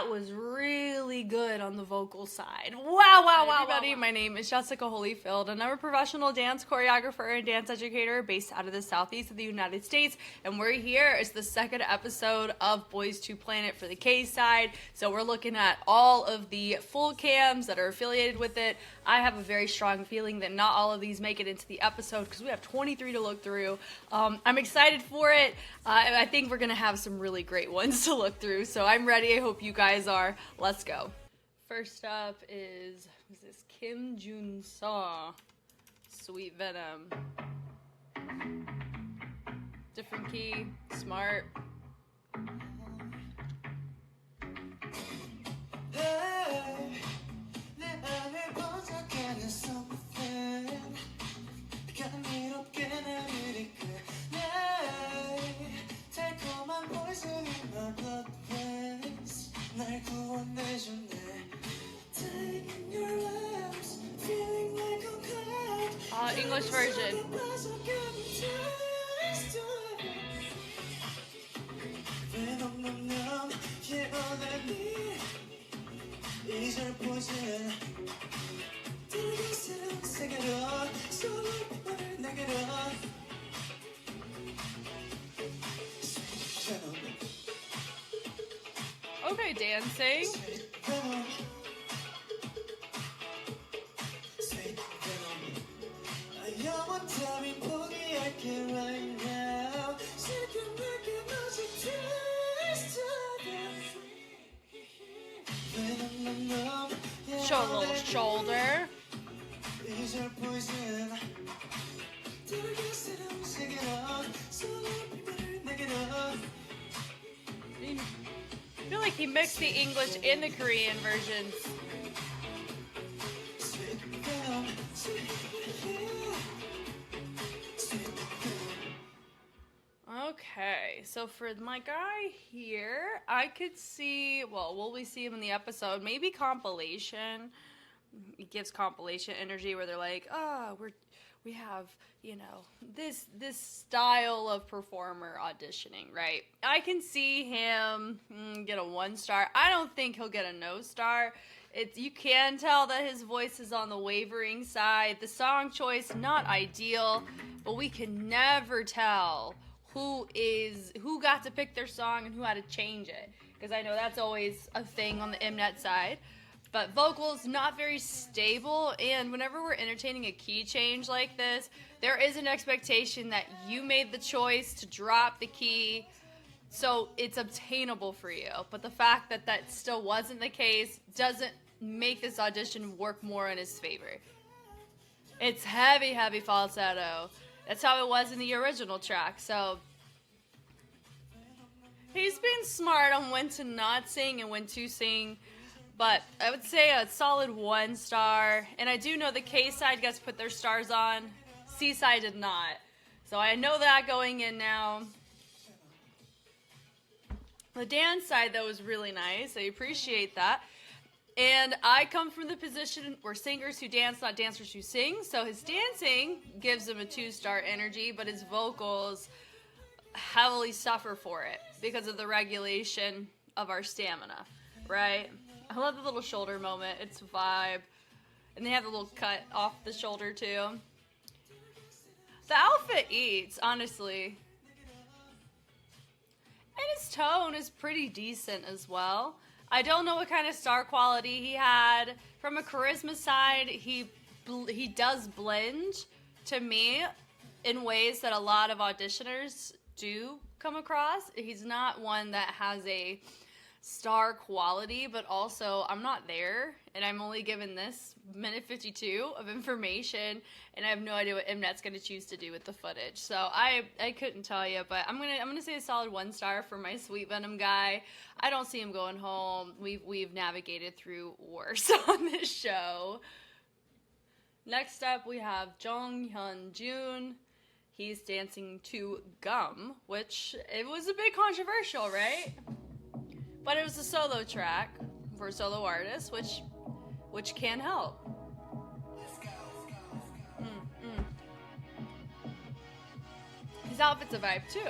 was really good on the vocal side. Wow, everybody. My name is Jessica Holyfield, and I'm a professional dance choreographer and dance educator based out of the southeast of the United States, and we're here. It's the second episode of Boys to Planet for the K side, so we're looking at all of the full cams that are affiliated with it. I have a very strong feeling that not all of these make it into the episode because we have 23 to look through. I'm excited for it. I think we're going to have some really great ones to look through, so I'm ready. I hope you guys are. Let's go. First up is this Jun-seo, Sweet Venom. Different key, smart. English version. Okay, dancing. Show a little shoulder. I feel like he mixed the English and the Korean versions. Okay, so for my guy here, I could see, well, will we see him in the episode? Maybe compilation. It gives compilation energy where they're like, oh, we have, you know, this style of performer auditioning, right? I can see him get a 1-star. I don't think he'll get a no star. You can tell that his voice is on the wavering side. The song choice, not ideal, but we can never tell who got to pick their song and who had to change it, because I know that's always a thing on the Mnet side. But vocals, not very stable, and whenever we're entertaining a key change like this, there is an expectation that you made the choice to drop the key, so it's obtainable for you. But the fact that that still wasn't the case doesn't make this audition work more in his favor. It's heavy, heavy falsetto. That's how it was in the original track, so he's been smart on when to not sing and when to sing, but I would say a solid 1-star, and I do know the K-side gets put their stars on, C-side did not, so I know that going in now. The dance side, though, was really nice. I appreciate that. And I come from the position where singers who dance, not dancers who sing. So his dancing gives him a 2-star energy, but his vocals heavily suffer for it because of the regulation of our stamina, right? I love the little shoulder moment. It's a vibe. And they have a little cut off the shoulder, too. The outfit eats, honestly. And his tone is pretty decent as well. I don't know what kind of star quality he had. From a charisma side, he does blend to me in ways that a lot of auditioners do come across. He's not one that has a star quality, but also I'm not there, and I'm only given this minute 52 of information, and I have no idea what Mnet's going to choose to do with the footage. So I couldn't tell you, but I'm gonna say a solid 1-star for my Sweet Venom guy. I don't see him going home. We've navigated through worse on this show. Next up, we have Jong Hun-jun. He's dancing to Ggum, which it was a bit controversial, right? But it was a solo track for a solo artist, which can help. His outfit's a vibe too.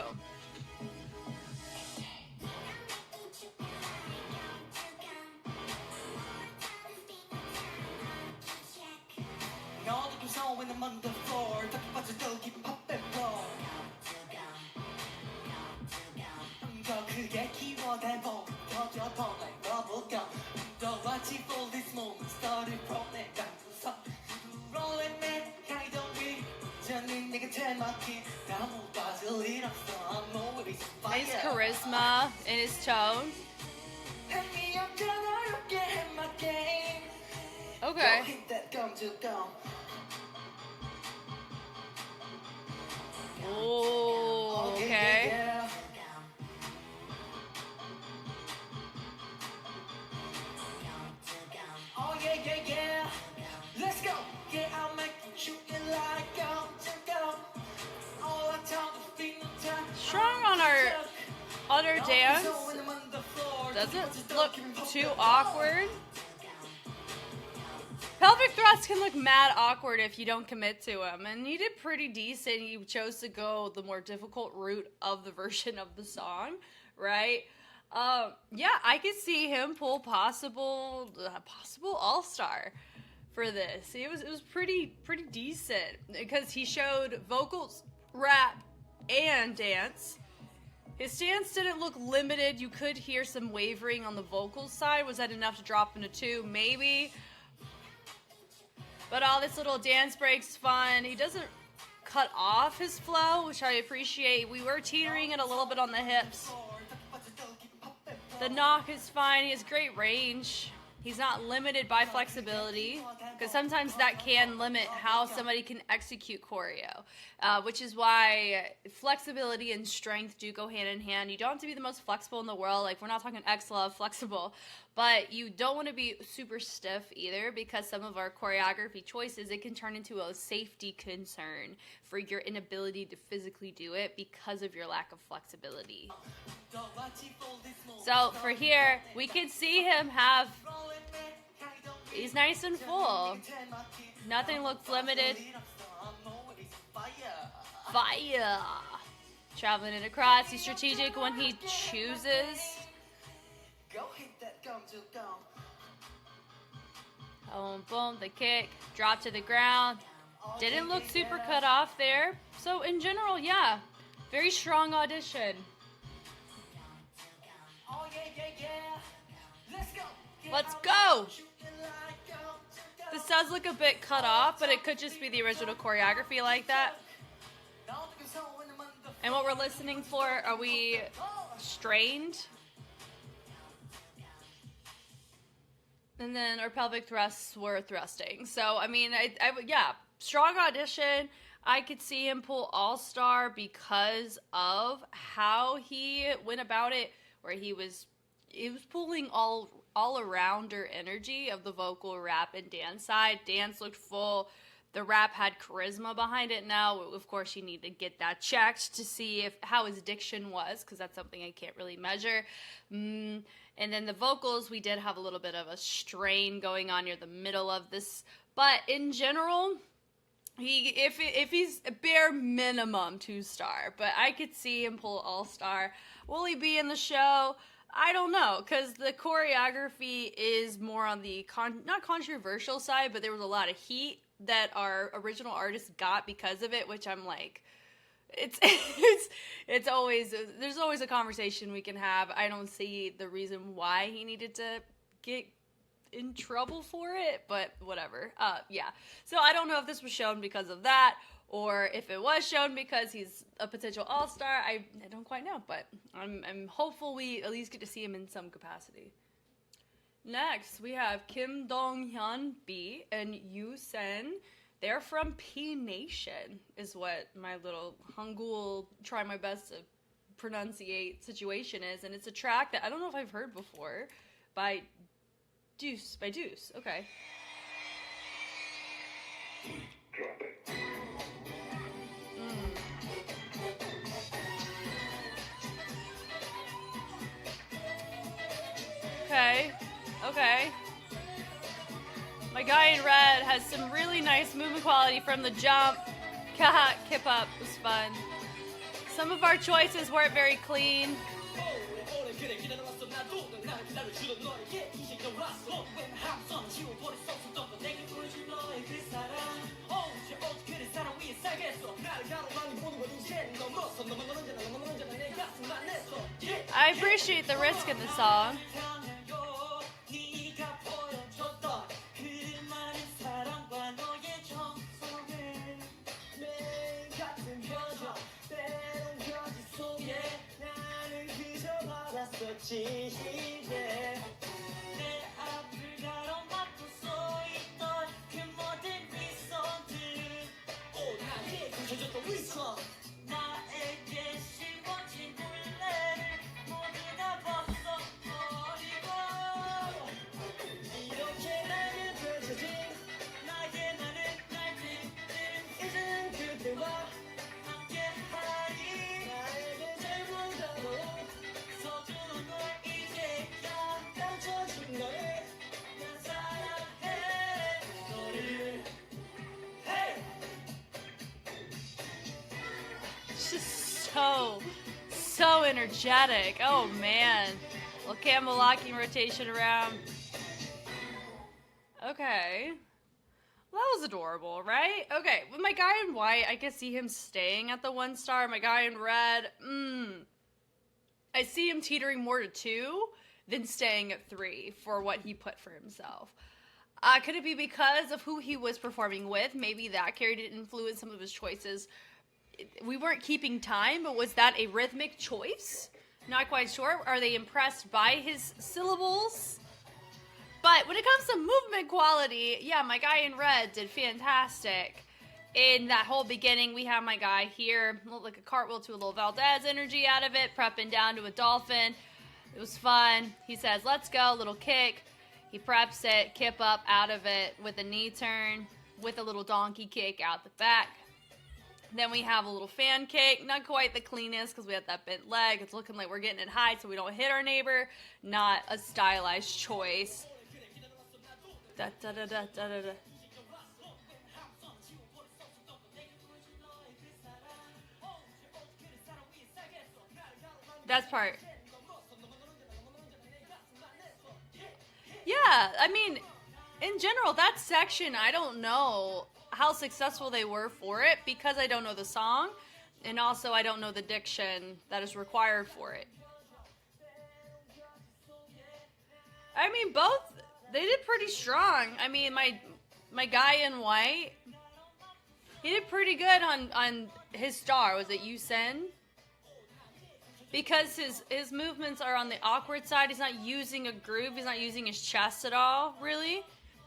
Nice charisma in his tone. Okay. Oh, okay. Oh yeah, yeah, yeah. Let's go. Yeah, I'll make you shoot it like go. All I tell the feet time. Strong on our dance. Doesn't look too awkward. Pelvic thrust can look mad awkward if you don't commit to him, and he did pretty decent. He chose to go the more difficult route of the version of the song, right? Yeah, I could see him pull possible all-star for this. It was pretty decent because he showed vocals, rap, and dance. His stance didn't look limited. You could hear some wavering on the vocals side. Was that enough to drop into 2? Maybe. But all this little dance break's fun. He doesn't cut off his flow, which I appreciate. We were teetering it a little bit on the hips. The knock is fine. He has great range. He's not limited by flexibility, because sometimes that can limit how somebody can execute choreo, which is why flexibility and strength do go hand in hand. You don't have to be the most flexible in the world. Like, we're not talking X-Love flexible, but you don't want to be super stiff either, because some of our choreography choices, it can turn into a safety concern for your inability to physically do it because of your lack of flexibility. So for here, we can see him have, he's nice and full. Nothing looks limited. Fire. Traveling it across. He's strategic when he chooses. Boom, boom, the kick. Drop to the ground. Didn't look super cut off there. So in general, yeah, very strong audition. Let's go! This does look a bit cut off, but it could just be the original choreography like that. And what we're listening for, are we strained? And then our pelvic thrusts were thrusting. So, I mean, yeah, strong audition. I could see him pull All-Star because of how he went about it, where he was pulling all-arounder energy of the vocal, rap, and dance side. Dance looked full. The rap had charisma behind it. Now, of course, you need to get that checked to see how his diction was, because that's something I can't really measure. And then the vocals, we did have a little bit of a strain going on near the middle of this. But in general, if he's a bare minimum 2-star, but I could see him pull All-Star. Will he be in the show? I don't know, because the choreography is more on the not controversial side, but there was a lot of heat that our original artist got because of it, which I'm like, it's always, there's always a conversation we can have. I don't see the reason why he needed to get in trouble for it, but whatever. Yeah. So I don't know if this was shown because of that, or if it was shown because he's a potential all-star. I don't quite know, but I'm hopeful we at least get to see him in some capacity. Next, we have Kim Dong-hyun B and Yoo Sen. They're from P Nation, is what my little Hangul, try my best to pronunciate situation is. And it's a track that I don't know if I've heard before by Deuce. Okay. Okay. My guy in red has some really nice movement quality from the jump. Kip up was fun. Some of our choices weren't very clean. 오래 그래 기다려왔어 나도 넌 나를 기다려주던 너에게 이제 겨울왔어 웬 함성 지워버릴 수 없었던 건 내게 보여준 너의 그 사랑 언제 그래 사랑 위에 살겠어 나를 가로막이 보는 건 이제 넘어서 너만 언제나 내 가슴만 했어 I appreciate the risk in the song. 네가 보여줬던 그 많은 사랑과 너의 정성을 매일 같은 표정 때론 거짓 속에 나는 그저 받았었지 내 앞을 가로막고 서있던 그 모든 미소들 나에게 훔쳐줬던 위선 나에게 씌워진 굴레를 모두 다 벗어버리고 이렇게 나를 펼쳐진 나의 날들 이젠 그대와 함께하리 나에게 젊은 자로 서주는 널 이제야 감춰준 너를 난 사랑해 너를 Hey! It's just so energetic. Oh man. Little camel locking rotation around. Okay. Well, that was adorable, right? Okay, with my guy in white, I can see him staying at the 1 star. My guy in red, I see him teetering more to 2 than staying at 3 for what he put for himself. Could it be because of who he was performing with? Maybe that carried an influence some of his choices. We weren't keeping time, but was that a rhythmic choice? Not quite sure. Are they impressed by his syllables? But when it comes to movement quality, yeah, my guy in red did fantastic. In that whole beginning, we have my guy here, looked like a cartwheel to a little Valdez energy out of it, prepping down to a dolphin. It was fun. He says, let's go, little kick. He preps it, kip up out of it with a knee turn, with a little donkey kick out the back. Then we have a little fan kick, not quite the cleanest because we have that bent leg. It's looking like we're getting it high so we don't hit our neighbor. Not a stylized choice. Da, da, da, da, da, da, da. That's part. Yeah, I mean, in general, that section, I don't know how successful they were for it because I don't know the song, and also I don't know the diction that is required for it. I mean, both, they did pretty strong. I mean, my guy in white, he did pretty good on his star. Was it Yusen? Because his movements are on the awkward side. He's not using a groove. He's not using his chest at all, really.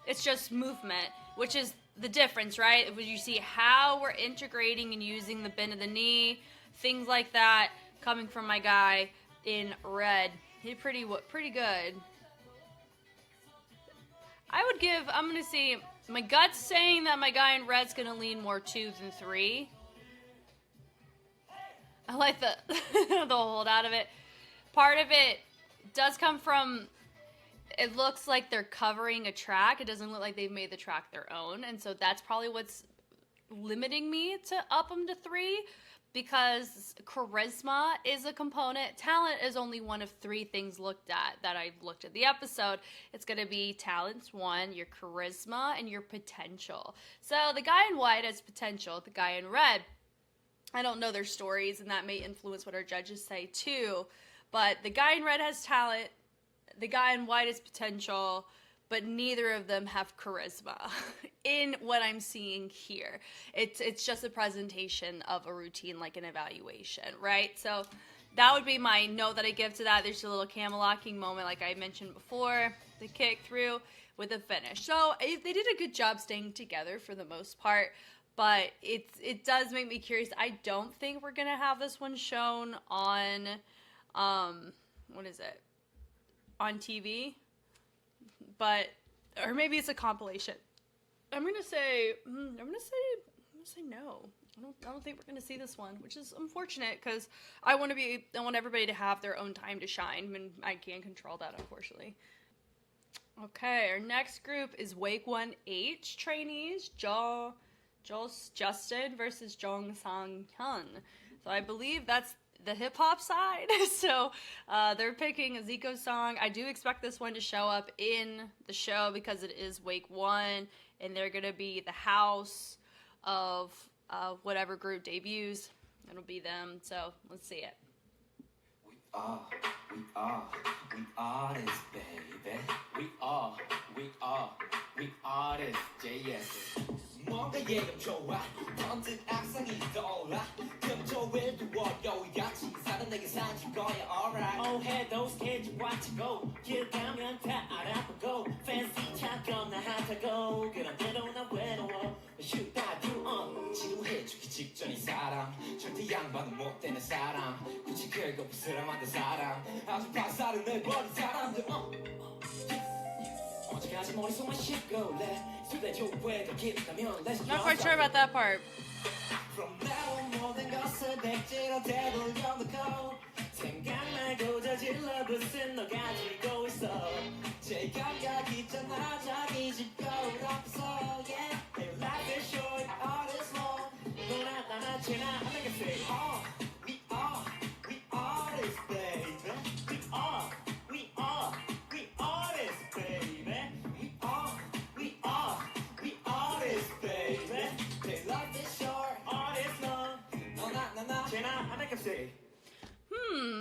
It's just movement, which is the difference, right? When you see how we're integrating and using the bend of the knee, things like that, coming from my guy in red. He did pretty good. I would give, I'm going to see, my gut's saying that my guy in red's going to lean more 2 than 3. I like the, the hold out of it. Part of it does come from, it looks like they're covering a track. It doesn't look like they've made the track their own. And so that's probably what's limiting me to up them to 3. Because charisma is a component. Talent is only one of 3 things looked at that I've looked at the episode. It's going to be talent's 1, your charisma, and your potential. So the guy in white has potential. The guy in red, I don't know their stories, and that may influence what our judges say too. But the guy in red has talent. The guy in white has potential. But neither of them have charisma in what I'm seeing here. It's just a presentation of a routine, like an evaluation, right? So that would be my note that I give to that. There's a little camel locking moment, like I mentioned before, the kick through with a finish. So they did a good job staying together for the most part, but it does make me curious. I don't think we're gonna have this one shown on, what is it, on TV? But, or maybe it's a compilation. I'm gonna say no. I don't think we're gonna see this one, which is unfortunate because I want everybody to have their own time to shine, and I can't control that, unfortunately. Okay, our next group is Wake 1H trainees, Justin versus Jong Sang Hyun. So I believe that's the hip hop side. So they're picking a Zico song. I do expect this one to show up in the show because it is week 1, and they're gonna be the house of whatever group debuts. It'll be them. So let's see it. We are this, baby. We are this, yes. 뭔가 예감 좋아, 번뜩 악상이 떠올라. 금토일 두어요, 같이 사는 내게 사줄 거야, alright. Oh, hey, those kids, what to go? 길 가면 다 알아보고, fancy 착각 나 핫하고, 그런데도 나 외로워. Shoot that you 지루해지기 직전인 사람, 절대 양반은 못 되는 사람, 굳이 긁어 부스러 만든 사람, 아주 박살을 내버린 사람들. Not quite sure about that part.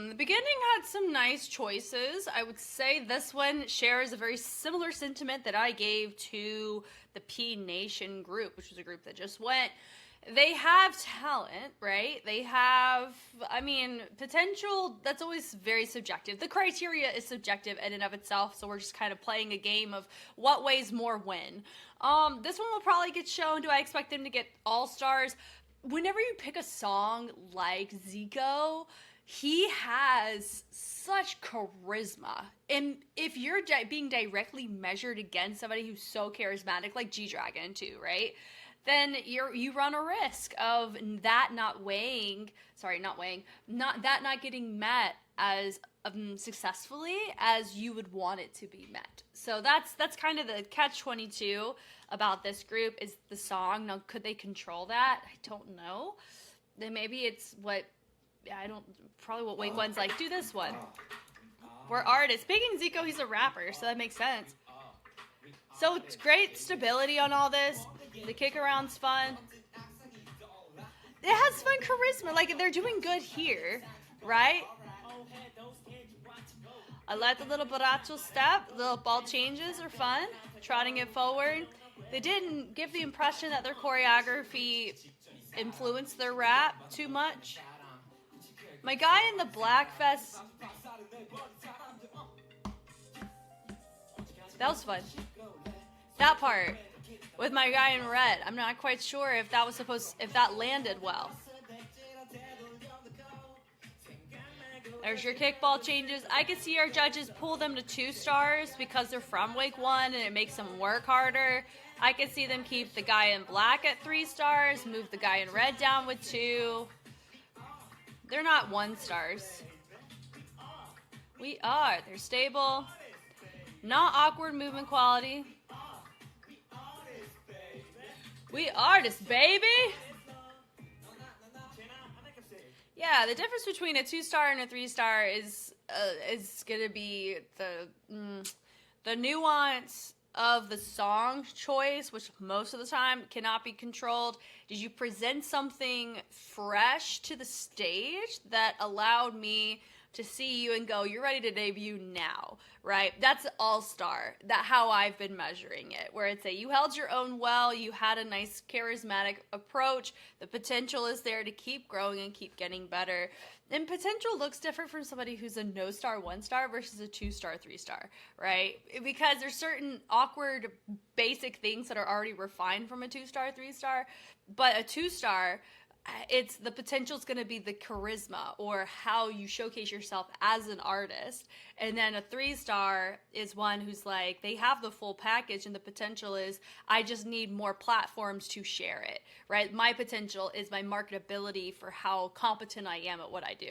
The beginning had some nice choices. I would say this one shares a very similar sentiment that I gave to the P Nation group, which was a group that just went. They have talent, right? They have, potential. That's always very subjective. The criteria is subjective in and of itself, so we're just kind of playing a game of what weighs more when. This one will probably get shown. Do I expect them to get all-stars? Whenever you pick a song like Zico, he has such charisma. And if you're being directly measured against somebody who's so charismatic, like G-Dragon too, right? Then you run a risk of that not getting met as successfully as you would want it to be met. So that's kind of the catch-22 about this group is the song. Now, could they control that? I don't know. Then maybe it's what week 1's like. Do this one. We're artists. Speaking of Zico, he's a rapper, so that makes sense. So it's great stability on all this. The kick around's fun. It has fun charisma. Like, they're doing good here, right? I like the little baracho step. The little ball changes are fun. Trotting it forward. They didn't give the impression that their choreography influenced their rap too much. My guy in the black vest. That was fun. That part with my guy in red. I'm not quite sure if that landed well. There's your kickball changes. I could see our judges pull them to 2 stars because they're from week 1 and it makes them work harder. I could see them keep the guy in black at 3 stars, move the guy in red down with 2. They're not 1 stars. They're stable. Not awkward movement quality. We artists, baby! Yeah, the difference between a 2-star and a 3-star is gonna be the nuance of the song choice, which most of the time cannot be controlled. Did you present something fresh to the stage that allowed me to see you and go, you're ready to debut now, right? That's all-star. That's how I've been measuring it, where it's you held your own well, you had a nice charismatic approach, the potential is there to keep growing and keep getting better. And potential looks different from somebody who's a no-star 1-star versus a 2-star 3-star, right? Because there's certain awkward basic things that are already refined from a 2-star 3-star, but a 2-star, it's the potential is going to be the charisma or how you showcase yourself as an artist. And then a 3-star is one who's like, they have the full package and the potential is I just need more platforms to share it, right? My potential is my marketability for how competent I am at what I do.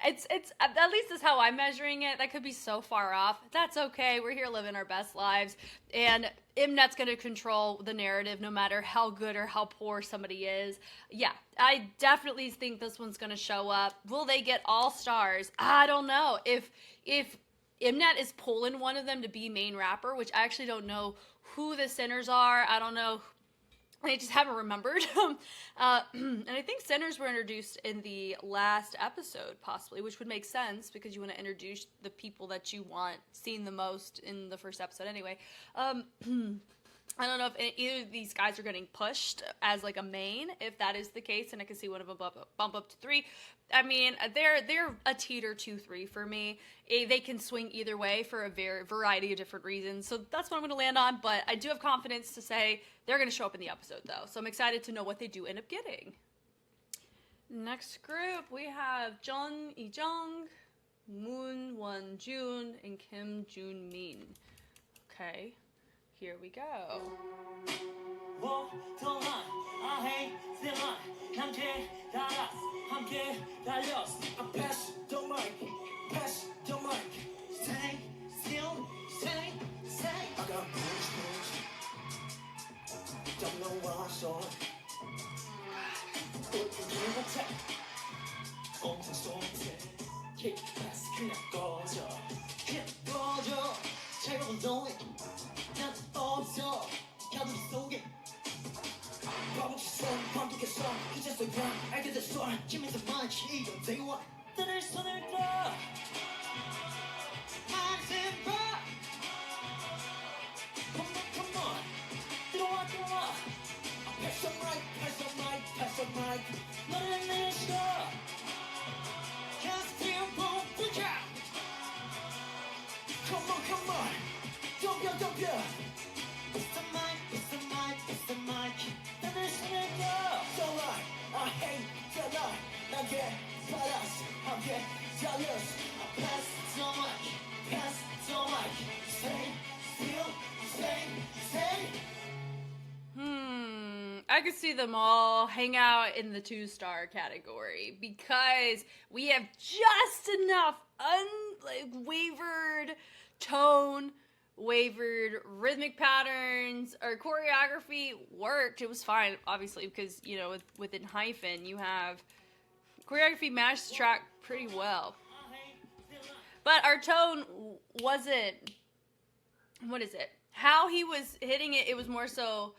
It's at least is how I'm measuring it. That could be so far off. That's okay. We're here living our best lives. And Mnet's going to control the narrative no matter how good or how poor somebody is. Yeah, I definitely think this one's going to show up. Will they get all stars? I don't know. If Mnet is pulling one of them to be main rapper, which I actually don't know who the sinners are. I don't know. I just haven't remembered. And I think sinners were introduced in the last episode, possibly, which would make sense because you want to introduce the people that you want seen the most in the first episode anyway. I don't know if either of these guys are getting pushed as like a main. If that is the case, and I can see one of them bump up to 3. I mean, they're a teeter 2-3 for me. They can swing either way for a variety of different reasons. So that's what I'm going to land on. But I do have confidence to say they're going to show up in the episode, though. So I'm excited to know what they do end up getting. Next group, we have Jung Jung, Moon Won-jun, and Kim Jun-min. Okay, here we go. 함께 달렸어. Pass the mic, pass the mic. Stay still, stay. I got push. Don't know what I saw. give or take. 엄청 쏘는데 kick ass 그냥 꺼져. 그냥 꺼져. 차가운 너의 난 없어. 가두리 속에. 바보처럼 반복해서 이제서야 알게 됐어. Give me the mic 이건 대화. 너를 손을 펴. Hands in back. Come on. 들어와. Pass the mic. 너를 내쉬어. Can't still won't push out. Come on. Don't be. It's the mic. 너를 손을 펴. So I hate the light. 난 개발았어. 함께 달렸어. Pass the mic. Stay still. I could see them all hang out in the 2-star category because we have just enough wavered tone, wavered rhythmic patterns. Our choreography worked. It was fine, obviously, because, you know, with ENHYPEN, you have choreography matched the track pretty well. But our tone wasn't, what is it? How he was hitting it, it was more so,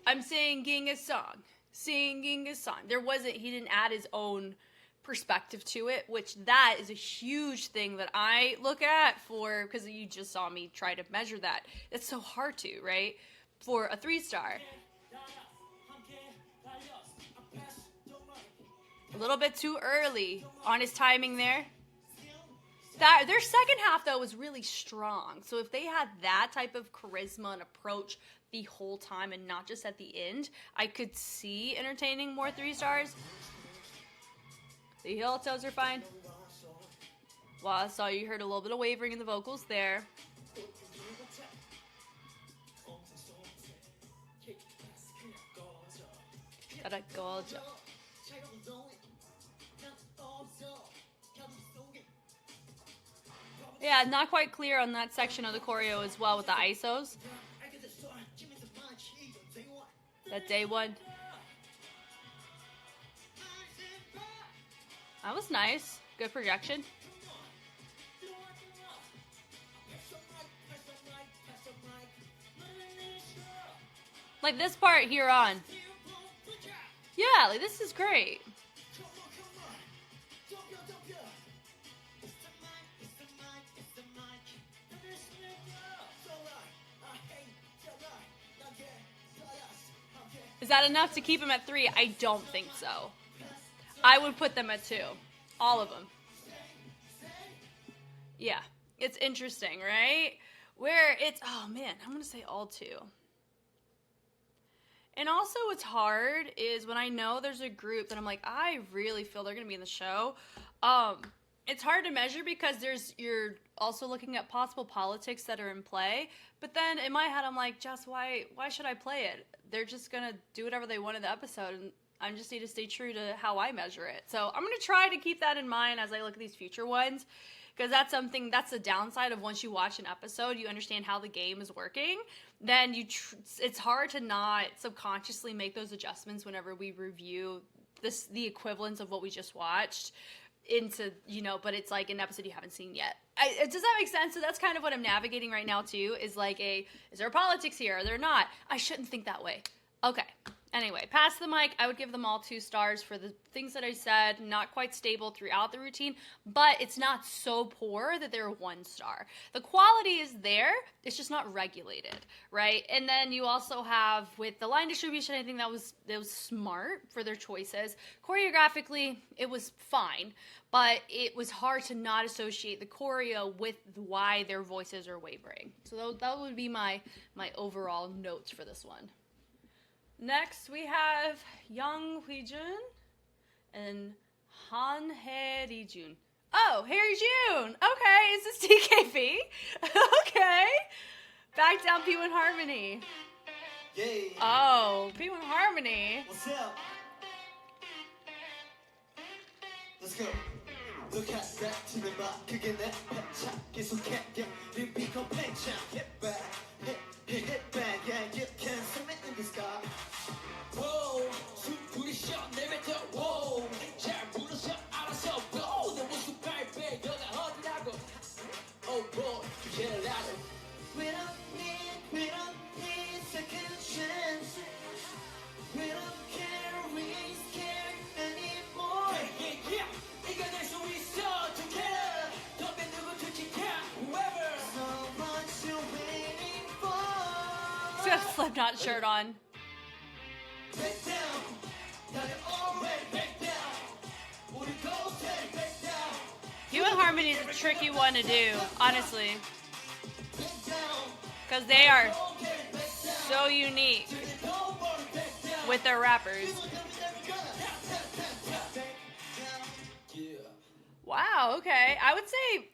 I'm singing a song. There wasn't, he didn't add his own perspective to it, which that is a huge thing that I look at for, because you just saw me try to measure that. It's so hard to, right? For a 3-star. A little bit too early on his timing there. Their second half, though, was really strong. So if they had that type of charisma and approach the whole time and not just at the end, I could see entertaining more 3-stars. The heel toes are fine. Well, I saw you heard a little bit of wavering in the vocals there. Yeah, not quite clear on that section of the choreo as well with the ISOs. That day one. That was nice. Good projection. Like this part here on. Yeah, like this is great. Is that enough to keep him at 3? I don't think so. I would put them at 2. All of them. Yeah. It's interesting, right? Where it's, oh man, I'm going to say all 2. And also what's hard is when I know there's a group that I'm like, I really feel they're going to be in the show. It's hard to measure because you're also looking at possible politics that are in play. But then in my head, I'm like, Jess, why should I play it? They're just going to do whatever they want in the episode. And I just need to stay true to how I measure it. So I'm going to try to keep that in mind as I look at these future ones, because that's the downside of once you watch an episode, you understand how the game is working, then it's hard to not subconsciously make those adjustments whenever we review the equivalence of what we just watched into, but it's like an episode you haven't seen yet. Does that make sense? So that's kind of what I'm navigating right now too, is like is there politics here? Are there not? I shouldn't think that way. Okay. Anyway, pass the mic. I would give them all 2 stars for the things that I said. Not quite stable throughout the routine, but it's not so poor that they're 1 star. The quality is there. It's just not regulated, right? And then you also have, with the line distribution, I think that was smart for their choices. Choreographically, it was fine, but it was hard to not associate the choreo with why their voices are wavering. So that would be my overall notes for this one. Next, we have Young Hui-jun and Han Hye-jun. Oh, Harry-jun. Okay, is this DKB? Okay. Back down P1 Harmony. Yeah. Oh, P1 Harmony. What's up? Let's go. Look at that to the back again. That pet 계속 get repeat complaint. Hit back, hit back. Yeah, you can submit in the sky. Whoa, super shot 내뱉어. Whoa, 잘 부르셔 알아서. Whoa, 내 모습 발배 여가 어디라고? Oh boy, get it out. We don't need second chance. We don't care, we ain't scared anymore. Yeah. 이겨낼 수 있어, together. 덤벼 누구 지켜, whoever. So much you waiting for. He's got a Slipknot shirt on. Back down, 다들 already back down. 우리 go take back down. P1 Harmony is a tricky one to do, honestly, Back down. because they are so unique with their rappers. Wow, okay. I would say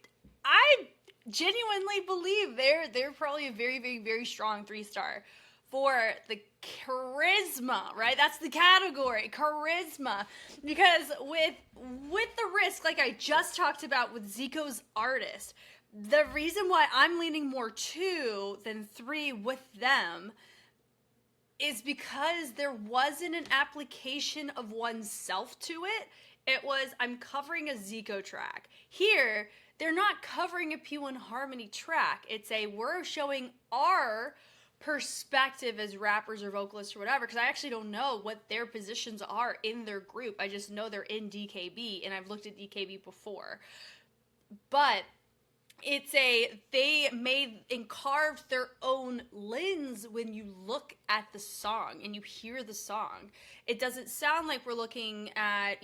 I genuinely believe they're probably a very, very, very strong 3-star for the charisma, right? That's the category, charisma. Because with the risk, like I just talked about with Zico's artist, the reason why I'm leaning more 2 than 3 with them is because there wasn't an application of oneself to it. It was, I'm covering a Zico track. Here, they're not covering a P1 Harmony track. It's we're showing our perspective as rappers or vocalists or whatever, because I actually don't know what their positions are in their group. I just know they're in DKB, and I've looked at DKB before. But it's they made and carved their own lens when you look at the song and you hear the song. It doesn't sound like we're looking at,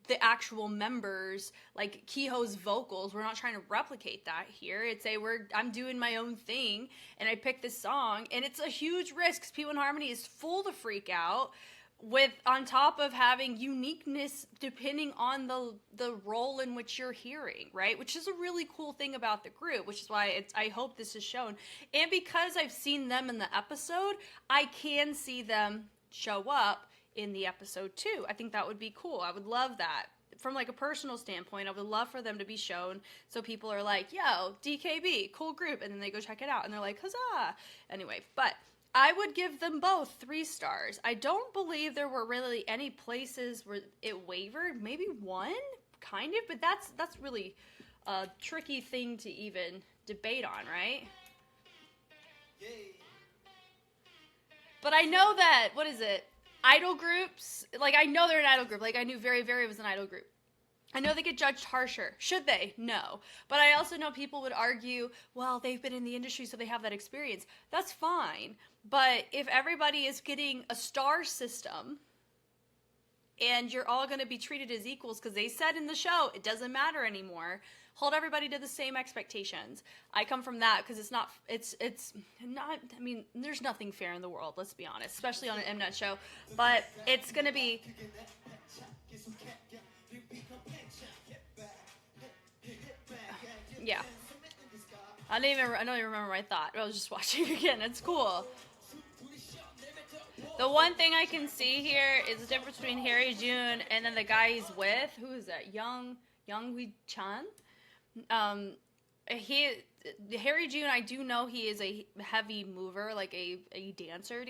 the actual members, like Kiho's vocals. We're not trying to replicate that here. It's I'm doing my own thing, and I picked this song, and it's a huge risk, because P1 Harmony is full to freak out, on top of having uniqueness depending on the role in which you're hearing, right? Which is a really cool thing about the group, which is why I hope this is shown. And because I've seen them in the episode, I can see them show up in the episode too. I think that would be cool. I would love that. From like a personal standpoint, I would love for them to be shown, so people are like, yo, DKB, cool group, and then they go check it out, and they're like, huzzah! Anyway, but I would give them both 3 stars. I don't believe there were really any places where it wavered. Maybe 1, kind of, but that's really a tricky thing to even debate on, right? But I know that, what is it? Idol groups, like I know they're an idol group. Like I knew Very Very was an idol group. I know they get judged harsher. Should they? No. But I also know people would argue, well, they've been in the industry, so they have that experience. That's fine. But if everybody is getting a star system and you're all going to be treated as equals, because they said in the show it doesn't matter anymore, hold everybody to the same expectations. I come from that, because it's not, I mean, there's nothing fair in the world, let's be honest, especially on an Mnet show, but it's going to be, yeah. I don't even remember my thought. I was just watching again. It's cool. The one thing I can see here is the difference between Harry Jun and then the guy he's with. Who is that? Young-wi-chan? Harry Jun, I do know he is a heavy mover, like a dancer.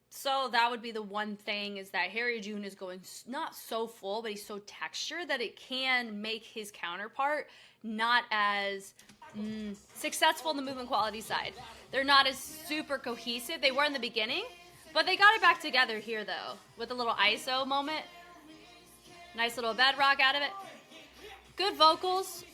So that would be the one thing, is that Harry Jun is going not so full, but he's so textured that it can make his counterpart not as successful in the movement quality side. They're not as super cohesive. They were in the beginning, but they got it back together here, though, with a little ISO moment. Nice little bedrock out of it. Good vocals.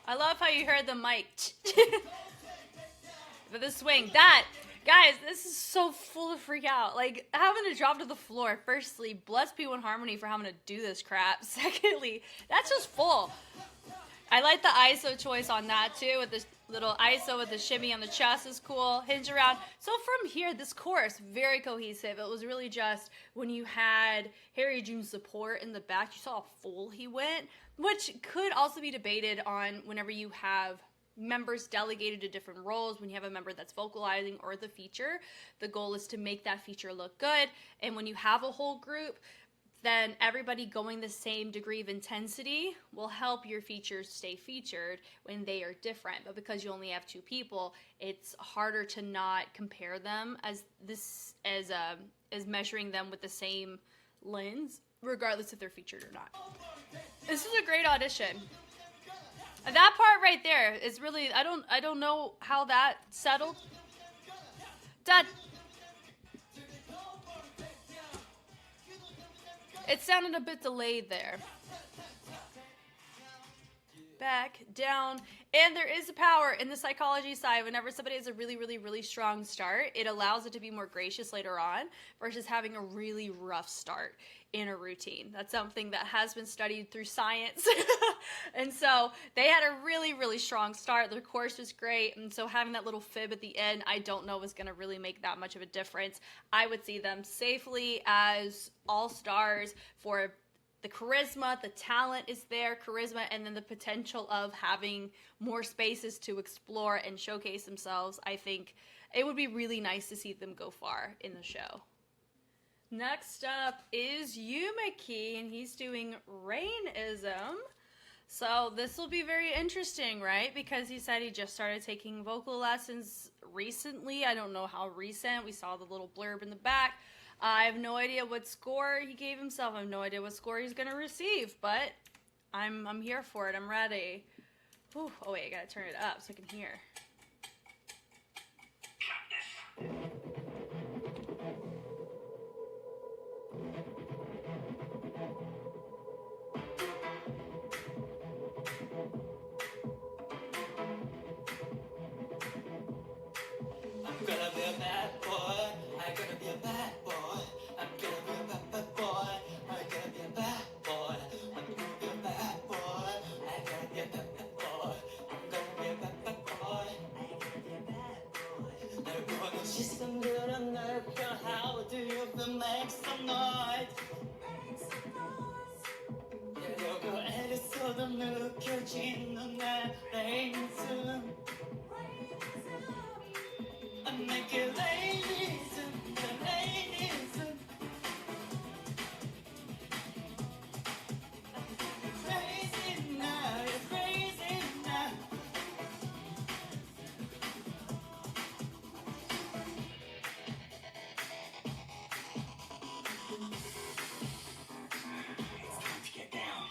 I love how you heard the mic. But the swing, guys, this is so full of freak out. Like, having to drop to the floor. Firstly, bless P1 Harmony for having to do this crap. Secondly, that's just full. I like the ISO choice on that too, with this little ISO with the shimmy on the chest is cool. Hinge around. So from here, this chorus, very cohesive. It was really just when you had Harry Jun's support in the back, you saw how full he went, which could also be debated on whenever you have members delegated to different roles. When you have a member that's vocalizing or the feature, the goal is to make that feature look good. And when you have a whole group, then everybody going the same degree of intensity will help your features stay featured when they are different. But because you only have two people, it's harder to not compare them as measuring them with the same lens, regardless if they're featured or not. This is a great audition. That part right there is really, I don't know how that settled. It sounded a bit delayed there. Back, down. And there is a power in the psychology side. Whenever somebody has a really, really, really strong start, it allows it to be more gracious later on versus having a really rough start in a routine. That's something that has been studied through science. And so they had a really, really strong start. Their course was great. And so having that little fib at the end, I don't know is going to really make that much of a difference. I would see them safely as all-stars for the charisma, the talent is there, charisma, and then the potential of having more spaces to explore and showcase themselves. I think it would be really nice to see them go far in the show. Next up is Yumeki, and he's doing Rainism. So this will be very interesting, right? Because he said he just started taking vocal lessons recently. I don't know how recent. We saw the little blurb in the back. I have no idea what score he gave himself. I have no idea what score he's going to receive, but I'm here for it. I'm ready. Whew. Oh, wait, I got to turn it up so I can hear. I'm gonna be a bad boy. I'm gonna be a bad boy. I'm gonna be a bad, bad boy. I'm gonna be a bad boy. I'm gonna be a bad boy. I'm gonna be a bad, bad boy. I'm gonna be a bad, bad boy. I'm gonna be a bad boy. 날 보는 시선들은 날 펴. How do you feel? Make some noise. 여려고 애를 써도 느껴지는 내 Rainism. I make it Rainism, Rainism. Crazy now, you're crazy now. It's time to get down.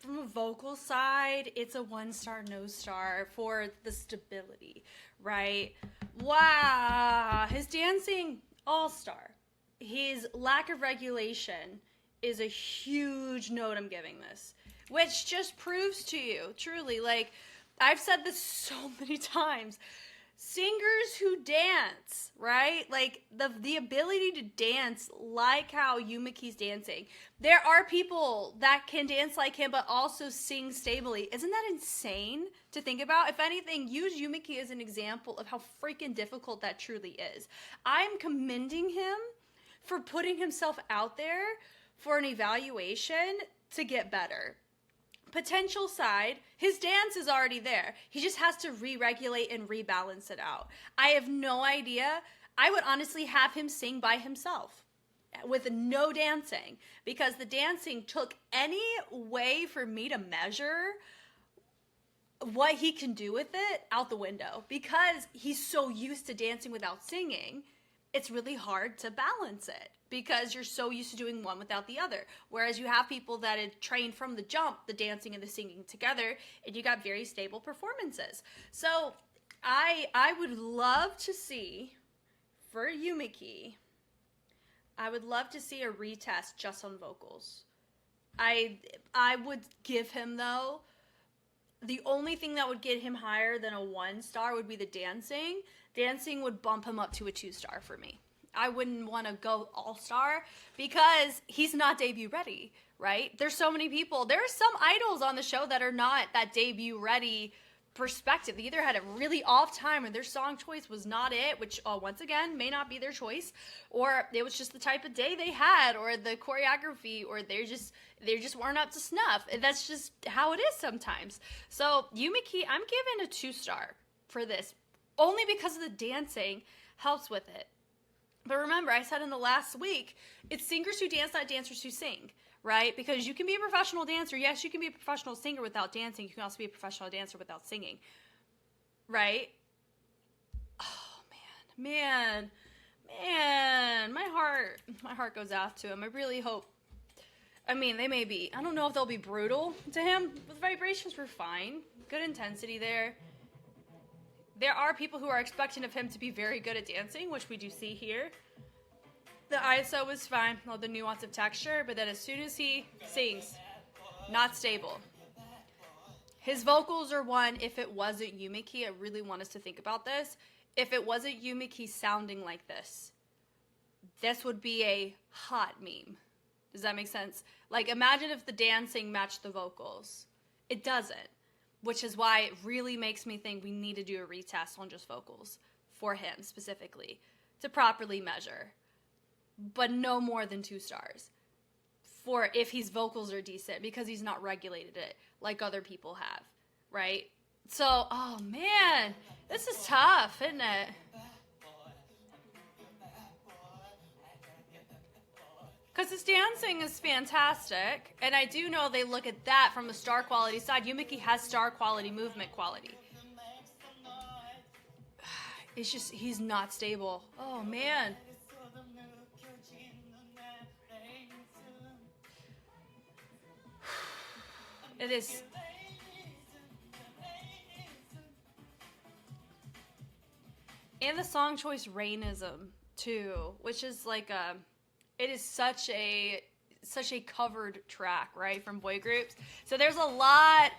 From a vocal side, it's a 1-star, no star for the stability, right? Wow. His dancing, all-star. His lack of regulation is a huge note I'm giving this, which just proves to you, truly, like, I've said this so many times, singers who dance, right? Like the ability to dance like how Yumeki's dancing. There are people that can dance like him but also sing stably. Isn't that insane to think about? If anything, use Yumeki as an example of how freaking difficult that truly is. I'm commending him for putting himself out there for an evaluation to get better. Potential side, his dance is already there. He just has to re-regulate and rebalance it out. I have no idea. I would honestly have him sing by himself with no dancing, because the dancing took any way for me to measure what he can do with it out the window, because he's so used to dancing without singing. It's really hard to balance it because you're so used to doing one without the other. Whereas you have people that had trained from the jump, the dancing and the singing together, and you got very stable performances. So I would love to see, for Yumeki, I would love to see a retest just on vocals. I would give him, though, the only thing that would get him higher than a 1-star would be the dancing. Dancing would bump him up to a 2-star for me. I wouldn't want to go all-star because he's not debut ready, right? There's so many people. There are some idols on the show that are not that debut ready perspective. They either had a really off time or their song choice was not it, which once again may not be their choice, or it was just the type of day they had, or the choreography, or they just weren't up to snuff. That's just how it is sometimes. So Yumeki, I'm giving a 2-star for this, only because of the dancing helps with it. But remember, I said in the last week, it's singers who dance, not dancers who sing, right? Because you can be a professional dancer. Yes, you can be a professional singer without dancing. You can also be a professional dancer without singing, right? Oh, man. My heart goes out to him. I really hope. I mean, they may be. I don't know if they'll be brutal to him. The vibrations were fine. Good intensity there. There are people who are expecting of him to be very good at dancing, which we do see here. The ISO was fine, all the nuance of texture, but then as soon as he sings, not stable. His vocals are one. If it wasn't Yumeki, I really want us to think about this. If it wasn't Yumeki sounding like this would be a hot meme. Does that make sense? Like, imagine if the dancing matched the vocals. It doesn't. Which is why it really makes me think we need to do a retest on just vocals for him specifically to properly measure, but no more than 2 stars for if his vocals are decent, because he's not regulated it like other people have, right? So, oh man, this is tough, isn't it? Because his dancing is fantastic, and I do know they look at that from a star quality side. Yumeki has star quality, movement quality. It's just, he's not stable. Oh, man. It is. And the song choice, Rainism, too, which is like a... It is such a covered track, right, from boy groups. So there's a lot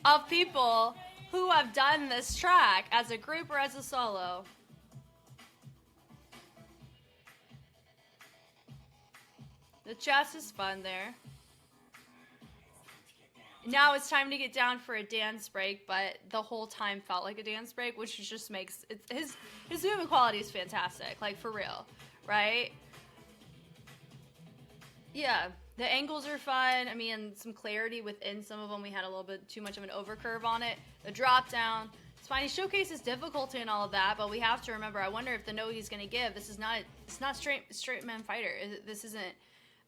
of people who have done this track as a group or as a solo. The chest is fun there. Now it's time to get down for a dance break, but the whole time felt like a dance break, which just makes it, his movement quality is fantastic, like for real, right? Yeah, the angles are fun. I mean, some clarity within some of them. We had a little bit too much of an overcurve on it. The drop down. It's fine. He showcases difficulty and all of that, but we have to remember, I wonder if the note he's going to give, it's not straight man fighter. This isn't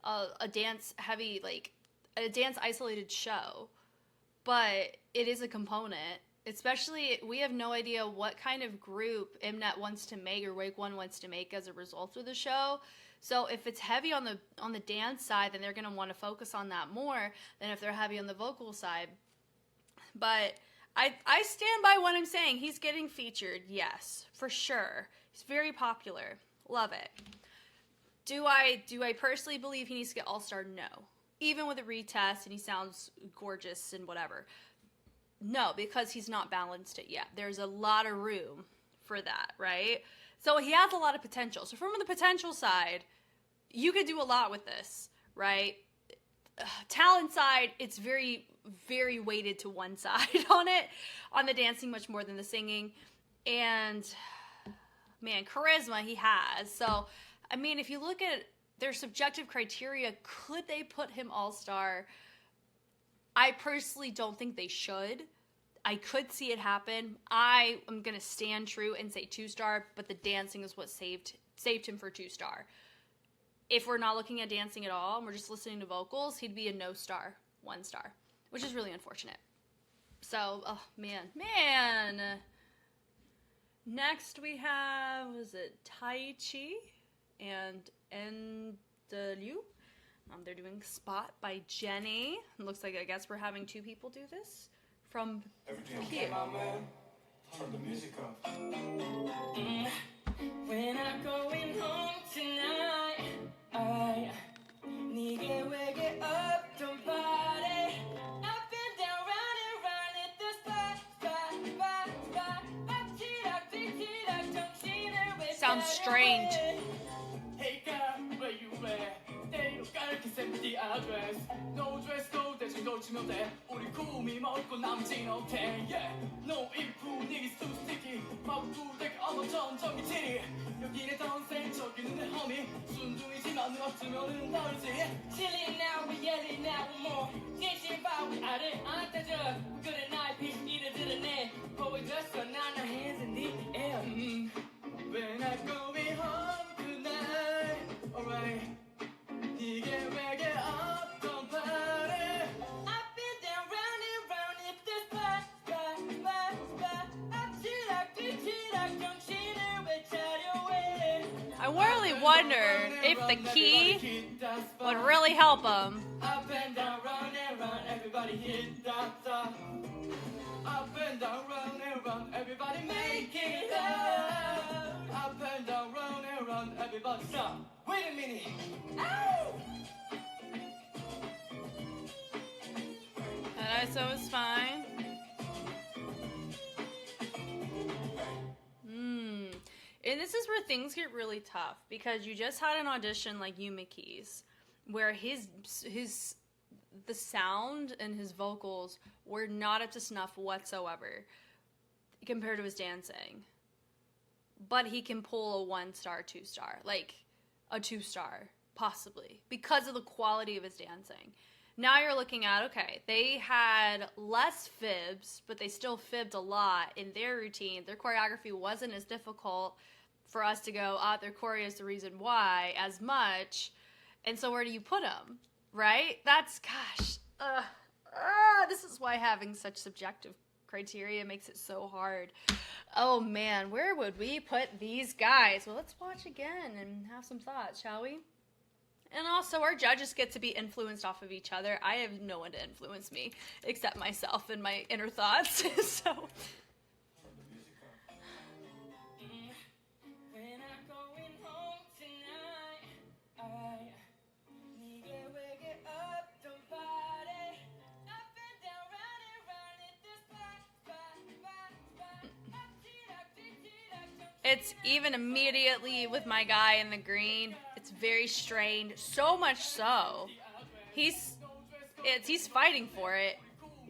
a dance heavy, like a dance isolated show, but it is a component. Especially, we have no idea what kind of group Mnet wants to make or Wake One wants to make as a result of the show. So if it's heavy on the dance side, then they're going to want to focus on that more than if they're heavy on the vocal side. But I stand by what I'm saying. He's getting featured, yes, for sure. He's very popular. Love it. Do I personally believe he needs to get All-Star? No. Even with a retest and he sounds gorgeous and whatever. No, because he's not balanced it yet. There's a lot of room for that, right? So he has a lot of potential. So from the potential side, you could do a lot with this, right? Talent side, it's very, very weighted to one side on it, on the dancing much more than the singing. And man, charisma he has. So, I mean, if you look at their subjective criteria, could they put him all-star? I personally don't think they should. I could see it happen. I am going to stand true and say 2-star, but the dancing is what saved him for 2-star. If we're not looking at dancing at all and we're just listening to vocals, he'd be a no-star, 1-star, which is really unfortunate. So, oh, man. Next we have, was it Tai Chi and Liu? They're doing Spot by Jenny. It looks like, I guess we're having 2 people do this from here. Mamamoo, turn the music up. When I'm going home tonight, I need to wake up, don't party. Up and down, round and round at the spot. Sounds strange. Hey girl, where you at? They don't gotta send the address. No dress code 대신 걸치면 돼. 우리 구미 먹고 남진 못해. Yeah, no input, niggas too sticky. 막두 되게 어머점점이 지니. 여기는 동생 저기는 내 homie. 순둥이지만 눈 없으면은 다르지. Chilling now, we yelling now, one more. 진실 봐, we at it. 안 따져. We good at night, peace, 이래 들었네. 보여줬어, 난 our hands in the air. When I go home tonight, alright. 네게 wake up, don't party. Up and down, round and round, if this spot. 앞치락 뒤치락 정신을 외차려해. I really wonder if the key would really help him. Up and down, round and round, everybody hit that stop. Up and down, round and round, everybody make it up. Up and down, round and round, everybody stop. Wait a minute. Ow! And so it's fine. And this is where things get really tough because you just had an audition like Yumeki's, where the sound and his vocals were not up to snuff whatsoever compared to his dancing. But he can pull a 1-star, 2-star, like a 2-star, possibly, because of the quality of his dancing. Now you're looking at, okay, they had less fibs, but they still fibbed a lot in their routine. Their choreography wasn't as difficult for us to go, their choreo is the reason why, as much. And so where do you put them, right? That's, gosh, this is why having such subjective criteria makes it so hard. Oh, man, where would we put these guys? Well, let's watch again and have some thoughts, shall we? And also, our judges get to be influenced off of each other. I have no one to influence me except myself and my inner thoughts. So, When I'm going home tonight, I need to wake up, don't party. Up and down, round and round at the spot. it's even immediately with my guy in the green. It's very strained, so much so. He's fighting for it.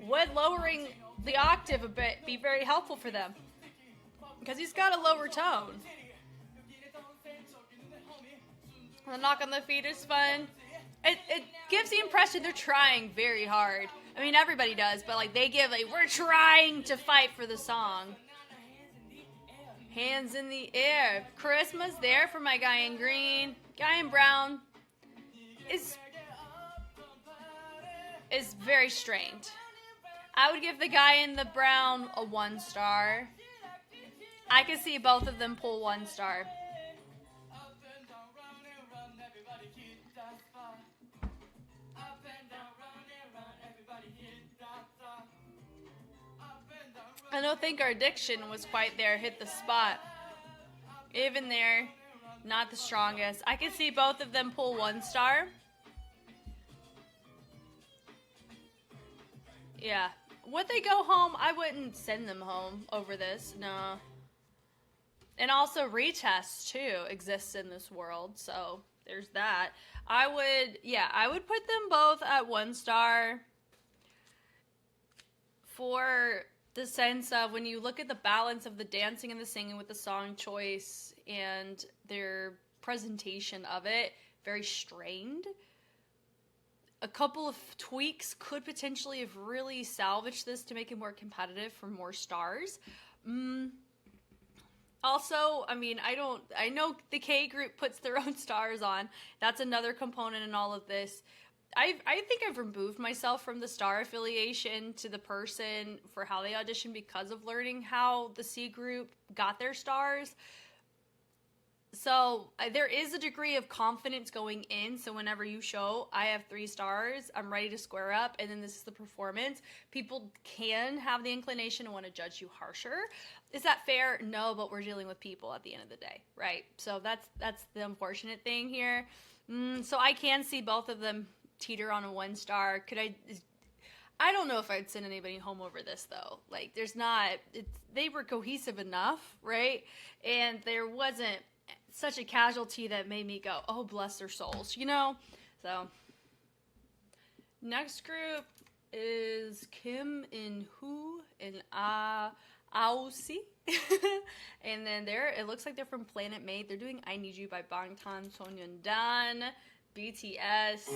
Would lowering the octave a bit be very helpful for them? Because he's got a lower tone. The knock on the feet is fun. It gives the impression they're trying very hard. I mean, everybody does, but like they give we're trying to fight for the song. Hands in the air. Charisma's there for my guy in green. Guy in brown is very strained. I would give the guy in the brown a 1-star. I could see both of them pull 1-star. I don't think our diction was quite there. Hit the spot. Even there, not the strongest. I could see both of them pull 1-star. Yeah. Would they go home? I wouldn't send them home over this. No. And also retests too exists in this world, so there's that. I would put them both at 1 star for the sense of when you look at the balance of the dancing and the singing with the song choice and their presentation of it, very strained. A couple of tweaks could potentially have really salvaged this to make it more competitive for more stars. Also, I mean, I know the K group puts their own stars on. That's another component in all of this. I think I've removed myself from the star affiliation to the person for how they audition because of learning how the C group got their stars. So there is a degree of confidence going in. So whenever you show, I have 3 stars, I'm ready to square up, and then this is the performance. People can have the inclination to want to judge you harsher. Is that fair? No, but we're dealing with people at the end of the day, right? So that's the unfortunate thing here. So I can see both of them teeter on a 1 star. I don't know if I'd send anybody home over this though. Like they were cohesive enough, right? And there wasn't such a casualty that made me go, oh, bless their souls, you know? So, next group is Kim In-hoo and Aosi. And then it looks like they're from Planet Made. They're doing I Need You by Bangtan Sonyeondan, BTS.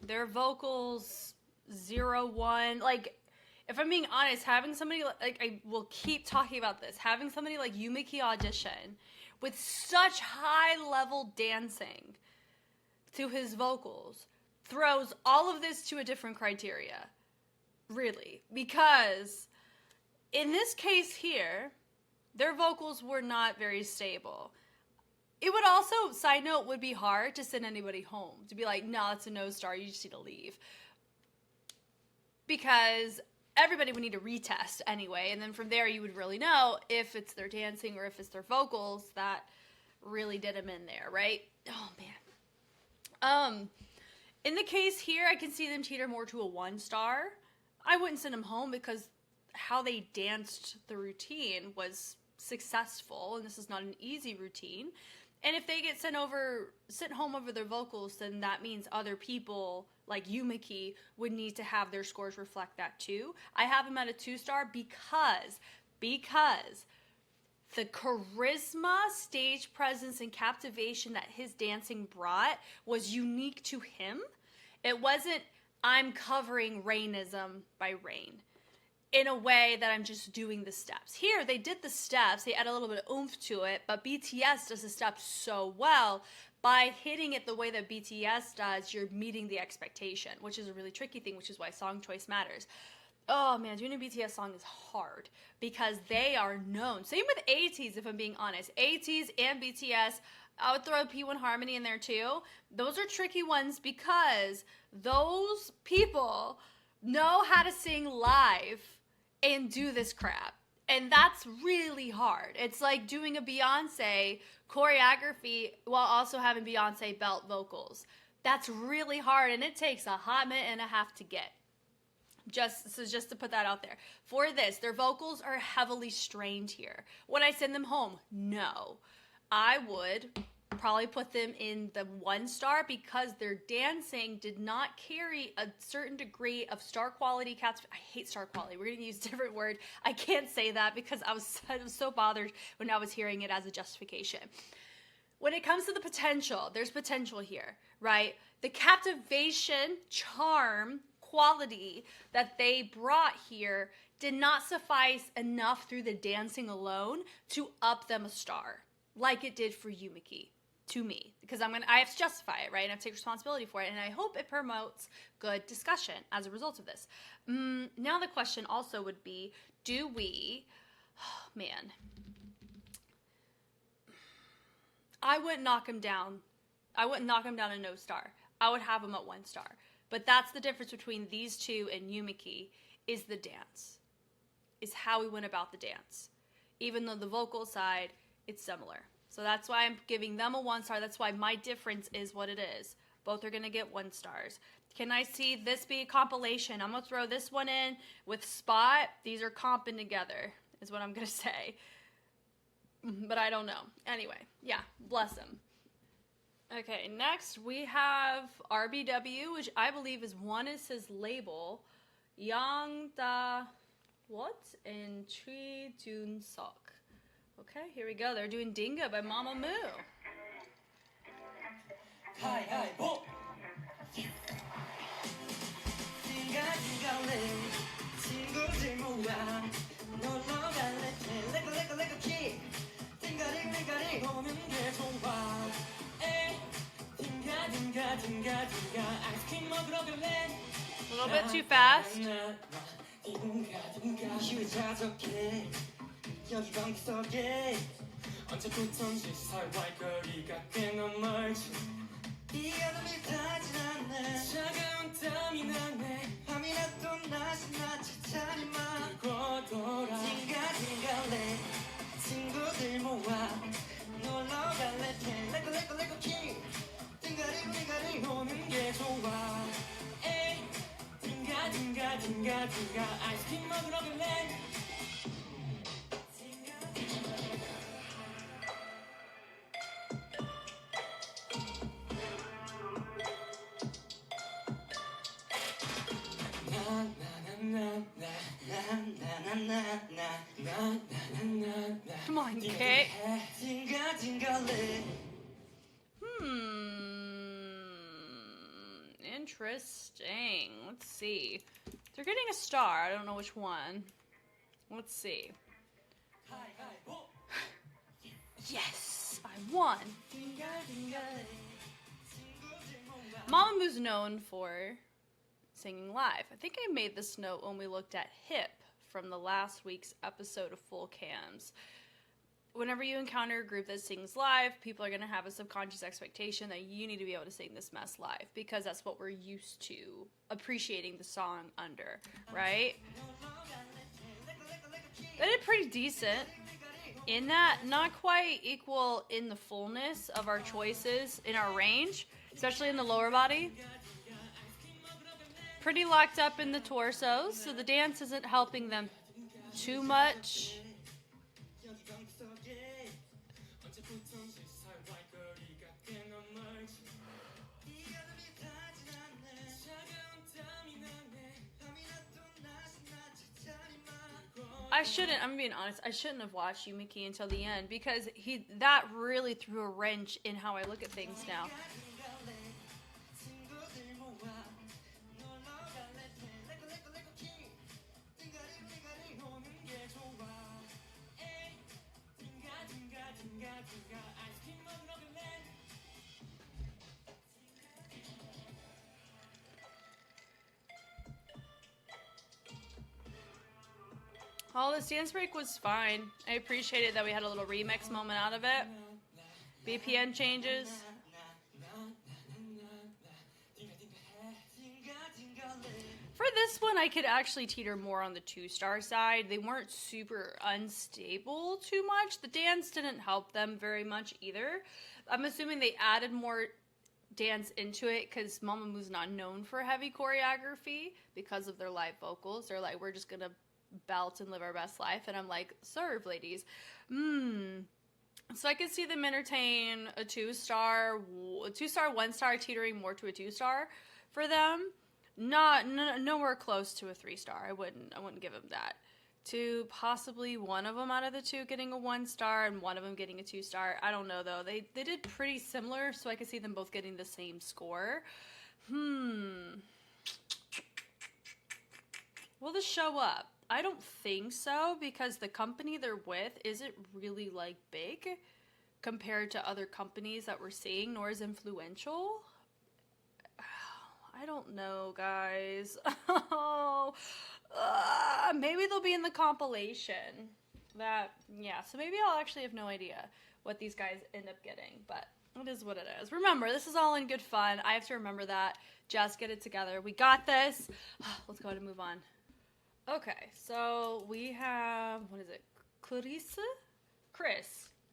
Their vocals, 0-1. Like, if I'm being honest, having somebody, like, I will keep talking about this, having somebody like Yumeki audition with such high-level dancing to his vocals throws all of this to a different criteria. Really. Because in this case here, their vocals were not very stable. It would also, side note, would be hard to send anybody home. To be like, no, it's a no star, you just need to leave. Because everybody would need to retest anyway, and then from there you would really know if it's their dancing or if it's their vocals that really did them in there, right? Oh, man. In the case here, I can see them teeter more to a 1 star. I wouldn't send them home because how they danced the routine was successful, and this is not an easy routine. And if they get sent home over their vocals, then that means other people like Yumeki would need to have their scores reflect that too. I have him at a 2 star because the charisma, stage presence, and captivation that his dancing brought was unique to him. It wasn't, I'm covering Rainism by Rain in a way that I'm just doing the steps. Here, they did the steps, they add a little bit of oomph to it, but BTS does the steps so well. By hitting it the way that BTS does, you're meeting the expectation, which is a really tricky thing, which is why song choice matters. Oh man, doing a BTS song is hard because they are known. Same with ATEEZ, if I'm being honest. ATEEZ and BTS, I would throw P1 Harmony in there too. Those are tricky ones because those people know how to sing live and do this crap. And that's really hard. It's like doing a Beyonce choreography while also having Beyonce belt vocals. That's really hard, and it takes a hot minute and a half to get. Just to put that out there. For this, their vocals are heavily strained here. Would I send them home? No. I would probably put them in the 1 star because their dancing did not carry a certain degree of star quality. I hate star quality. We're going to use a different word. I can't say that because I was so bothered when I was hearing it as a justification. When it comes to the potential, there's potential here, right? The captivation, charm, quality that they brought here did not suffice enough through the dancing alone to up them a star, like it did for Yumeki, to me. Because I have to justify it, right? And I have to take responsibility for it. And I hope it promotes good discussion as a result of this. Now the question also would be, do we... Oh, man. I wouldn't knock him down. I wouldn't knock him down a no star. I would have him at 1 star. But that's the difference between these two and Yumeki, is the dance. Is how we went about the dance. Even though the vocal side, it's similar. So that's why I'm giving them a 1 star. That's why my difference is what it is. Both are going to get 1 stars. Can I see this be a compilation? I'm going to throw this one in with Spot. These are comping together, is what I'm going to say. But I don't know. Anyway, yeah, bless him. Okay, next we have RBW, which I believe is his label. Yang Da what? And Tri Jun-seo. Okay, here we go. They're doing Dinga by Mamamoo. Hi, hi, bo. 친구들 모아 놀러 갈래 레고 키 띵가링 오는 게 좋아 에이 딩가 아이스크림 먹으러 갈래 A little bit too fast. 딩가 휴자적해 여기 방구석에 언제부턴지 살왈거리가 꽤나 멀지 이 여름이 타진 않네 차가운 땀이 나네 밤이라도 낮이나 차차리마 그리고 돌아 딩가래 친구들 모아 놀러 갈래 레고 키 띵가링 오는 게 좋아 에이 딩가 아이스크림 먹으러 갈래 Come on, Kate. Interesting. Let's see. They're getting a star. I don't know which one. Let's see. Yes, I won. Mamamoo's known for singing live. I think I made this note when we looked at Hip from the last week's episode of Full Cams. Whenever you encounter a group that sings live, people are going to have a subconscious expectation that you need to be able to sing this mess live because that's what we're used to appreciating the song under, right? They did pretty decent in that, not quite equal in the fullness of our choices in our range, especially in the lower body. Pretty locked up in the torsos, so the dance isn't helping them too much. I'm being honest, I shouldn't have watched Yumeki until the end because that really threw a wrench in how I look at things now. Oh, this dance break was fine. I appreciated that we had a little remix moment out of it. BPM changes. For this one, I could actually teeter more on the 2-star side. They weren't super unstable too much. The dance didn't help them very much either. I'm assuming they added more dance into it because Mamamoo's not known for heavy choreography because of their live vocals. They're like, we're just gonna belt and live our best life. And I'm like, serve, ladies. So I could see them entertain a 2-star, 1-star, teetering more to a 2-star for them. Nowhere close to a 3-star. I wouldn't give them that. To possibly one of them out of the 2 getting a 1-star and one of them getting a 2-star. I don't know though. They did pretty similar, so I could see them both getting the same score. Will this show up? I don't think so, because the company they're with isn't really like big compared to other companies that we're seeing, nor is influential. I don't know, guys. Maybe they'll be in the compilation. So maybe I'll actually have no idea what these guys end up getting, but it is what it is. Remember, this is all in good fun. I have to remember that. Just get it together. We got this. Let's go ahead and move on. Okay, so we have, what is it? Chris?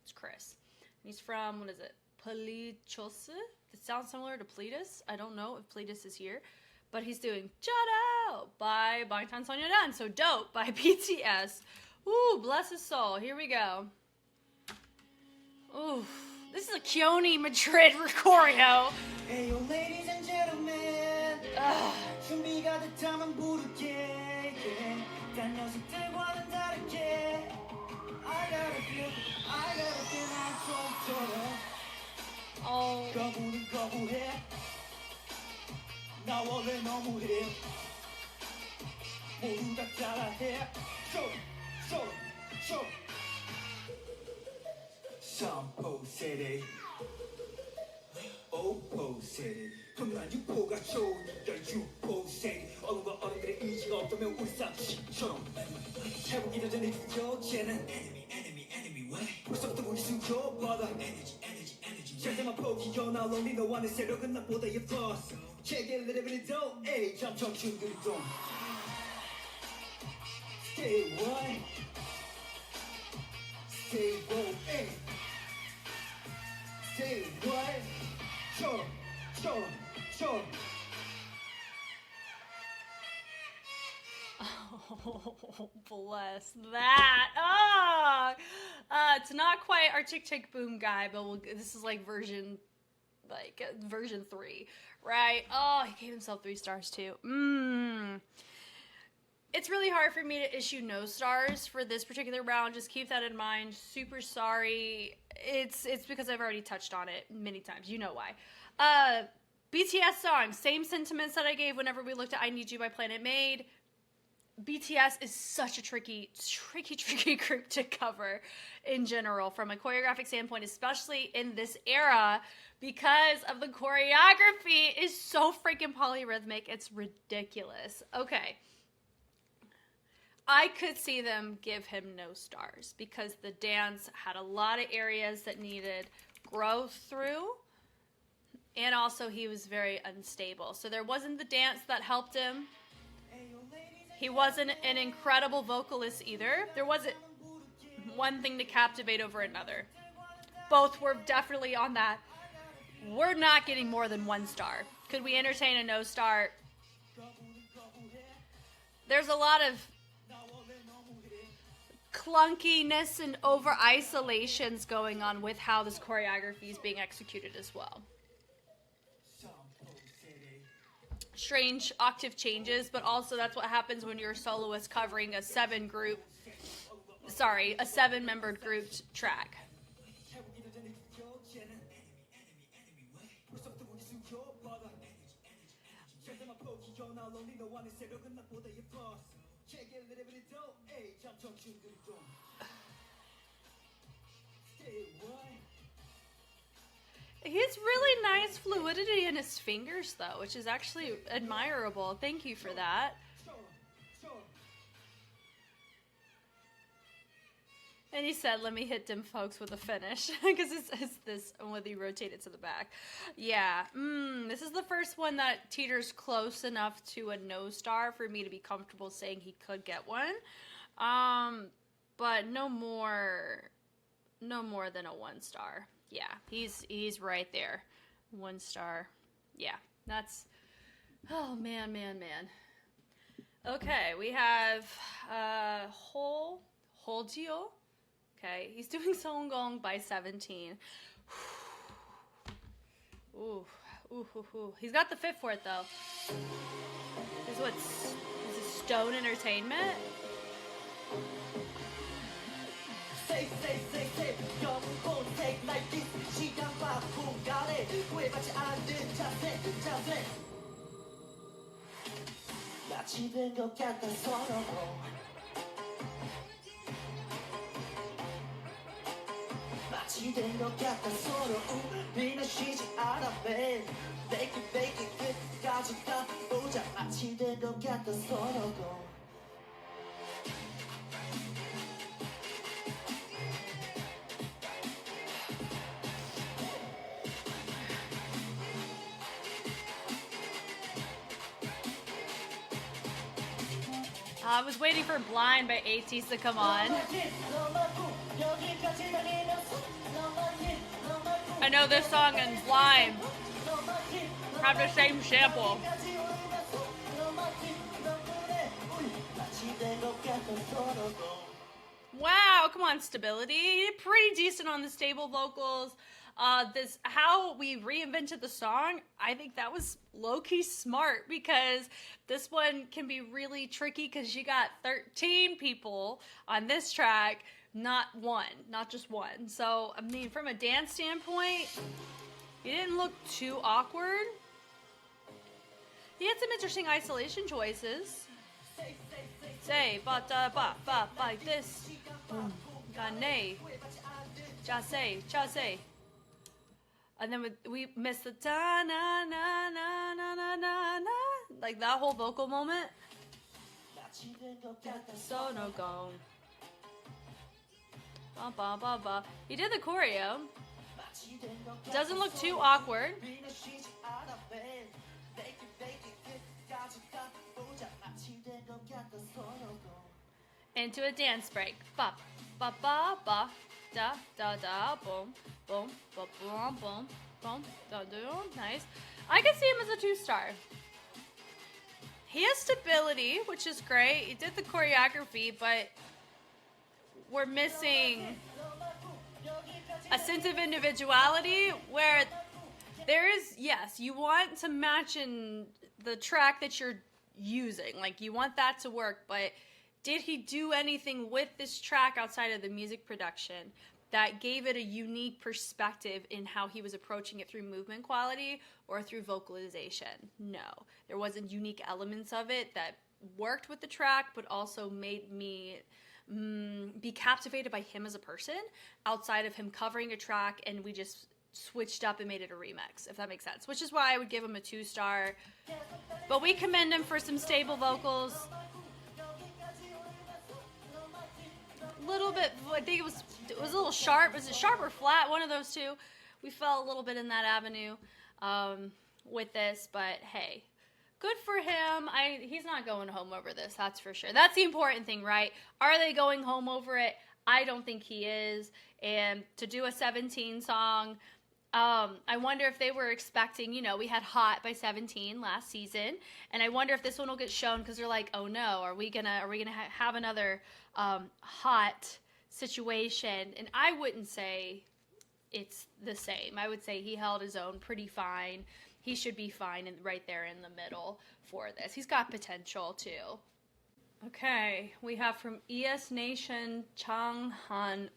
It's Chris. He's from, what is it? Palichose? It sounds similar to Pledis. I don't know if Pledis is here. But he's doing Jado by Bangtan Sonyeon. So Dope by BTS. Ooh, bless his soul. Here we go. Ooh, this is a Keone Madrid choreo. Hey, yo, ladies and gentlemen. 준비가 됐다면 부를게. 딴 녀석들과는 다르게. I gotta feel 난 좀 떨어. 거부는 거부해. 나 원래 너무해. 모두 다 따라해. 쇼. 삼포 세대. 오포 세대. 분명한 육포가 좋으니까 육포 세대. 어른과 어른들의 의지가 없다면 우리 쌍시처럼. 해보기도 전에 죽여. 쟤는 enemy way. 벌써부터 우리 숨겨받아. energy. 절대만 포기여. 나 lonely 너와 내 세력은 나보다 예뻐. Check it a little bit though, ayy, jump 춤들이 좀. Stay what? Stay what, ayy. Stay what? Show. Oh, bless that. It's not quite our Tick Tick Boom guy, but this is like version 3, right? Oh, he gave himself 3 stars too. It's really hard for me to issue no stars for this particular round. Just keep that in mind. Super sorry. It's because I've already touched on it many times. You know why. BTS song, same sentiments that I gave whenever we looked at I Need You by Planet Made. BTS is such a tricky group to cover in general from a choreographic standpoint, especially in this era, because of the choreography is so freaking polyrhythmic. It's ridiculous. Okay. I could see them give him no stars because the dance had a lot of areas that needed growth through, and also he was very unstable. So there wasn't the dance that helped him. He wasn't an incredible vocalist either. There wasn't one thing to captivate over another. Both were definitely on that. We're not getting more than 1 star. Could we entertain a no star? There's a lot of clunkiness and over isolations going on with how this choreography is being executed as well. Strange octave changes, but also that's what happens when you're a soloist covering a 7-membered grouped track. He has really nice fluidity in his fingers, though, which is actually admirable. Thank you for that. And he said, let me hit them folks with a finish. Because it's this, when he rotated to the back. Yeah. This is the first one that teeters close enough to a no star for me to be comfortable saying he could get one. But no more than a 1 star. Yeah, he's right there. 1 star. Yeah, that's, oh man. Okay, we have Ho-jio. Okay, he's doing Songgong by 17. Ooh. He's got the fit for it though. This is Stone Entertainment. Say, 영혼 take like this. 시간과 공간에 구애받지 않는 자세. 마치 된 것 같아 서로. 마치 된 것 같아 서로. 우리는 쉬지 않아, babe. Make it 끝까지 가보자. 마치 된 것 같아 서로. I was waiting for Blind by ATEEZ to come on. I know this song and Blind have the same sample. Wow, come on, Stability. You did pretty decent on the stable vocals. How we reinvented the song, I think that was low-key smart, because this one can be really tricky because you got 13 people on this track, not just one. So, I mean, from a dance standpoint, it didn't look too awkward. He had some interesting isolation choices. Say, but like this. Gane. Chase. And then we missed the da na na na na na na na, like that whole vocal moment. So no gong. Ba ba ba. He did the choreo. Doesn't look too awkward. Into a dance break. Ba ba ba ba. Da da da boom boom boom boom boom boom da da. Nice. I can see him as a 2-star. He has stability, which is great. He did the choreography, but we're missing a sense of individuality where there is, yes, you want to match in the track that you're using. Like, you want that to work, but did he do anything with this track outside of the music production that gave it a unique perspective in how he was approaching it through movement quality or through vocalization? No. There wasn't unique elements of it that worked with the track, but also made me be captivated by him as a person outside of him covering a track and we just switched up and made it a remix, if that makes sense. Which is why I would give him a 2-star. But we commend him for some stable vocals. Little bit, I think it was a little sharp. Was it sharp or flat? One of those two. We fell a little bit in that avenue with this, but hey, good for him. He's not going home over this, that's for sure. That's the important thing, right? Are they going home over it? I don't think he is. And to do a 17 song, I wonder if they were expecting, we had Hot by 17 last season, and I wonder if this one will get shown because they're like, oh no, are we gonna have another Hot situation? And I wouldn't say it's the same. I would say he held his own pretty fine. He should be fine and right there in the middle for this. He's got potential too. Okay, we have from ES Nation Chang Han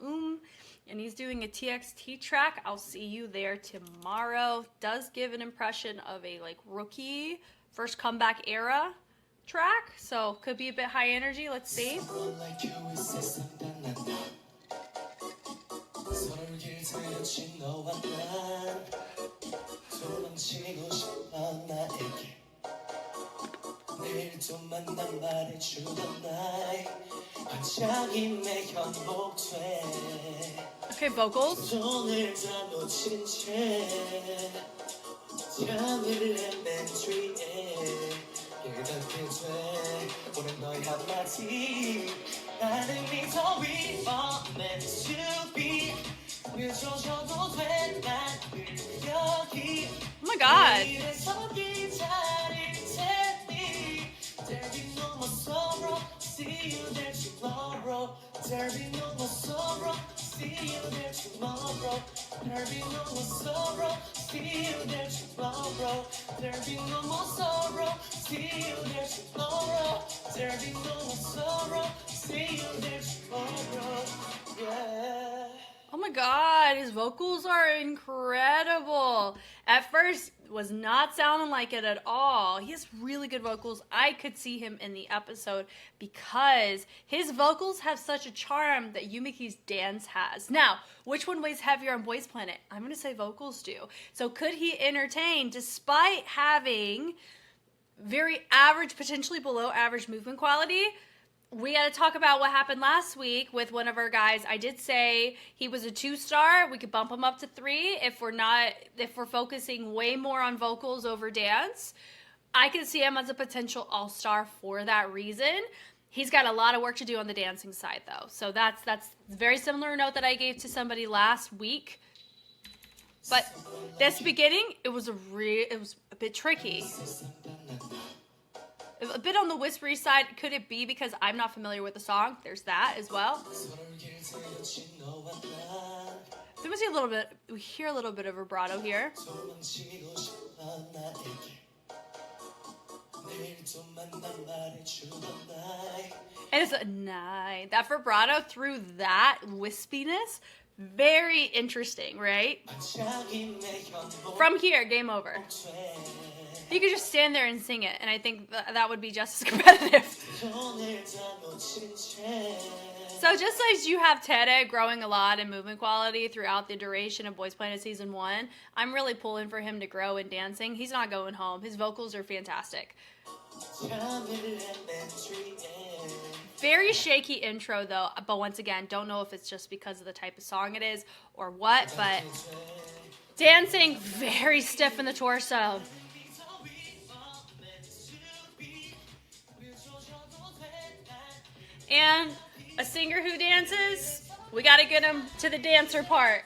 and he's doing a TXT track. I'll see you there tomorrow. Does give an impression of a rookie first comeback era track, so could be a bit high energy. Let's see. Okay, vocals. Oh my god. Oh my god, his vocals are incredible. At first, was not sounding like it at all. He has really good vocals. I could see him in the episode because his vocals have such a charm that Yumeki's dance has. Now, which one weighs heavier on Boys Planet? I'm going to say vocals do. So could he entertain despite having very average, potentially below average movement quality? We got to talk about what happened last week with one of our guys. I did say he was a 2-star. We could bump him up to 3 if we're focusing way more on vocals over dance. I can see him as a potential all-star for that reason. He's got a lot of work to do on the dancing side, though. So that's very similar note that I gave to somebody last week. But this beginning, it was a bit tricky. A bit on the whispery side. Could it be because I'm not familiar with the song? There's that as well. So we hear a little bit of vibrato here. And it's a 9. That vibrato through that wispiness, very interesting, right? From here, game over. You could just stand there and sing it, and I think that would be just as competitive. So just as you have Tere growing a lot in movement quality throughout the duration of Boys Planet Season 1, I'm really pulling for him to grow in dancing. He's not going home. His vocals are fantastic. Very shaky intro, though, but once again, don't know if it's just because of the type of song it is or what, but dancing very stiff in the torso. And a singer who dances, we got to get him to the dancer part.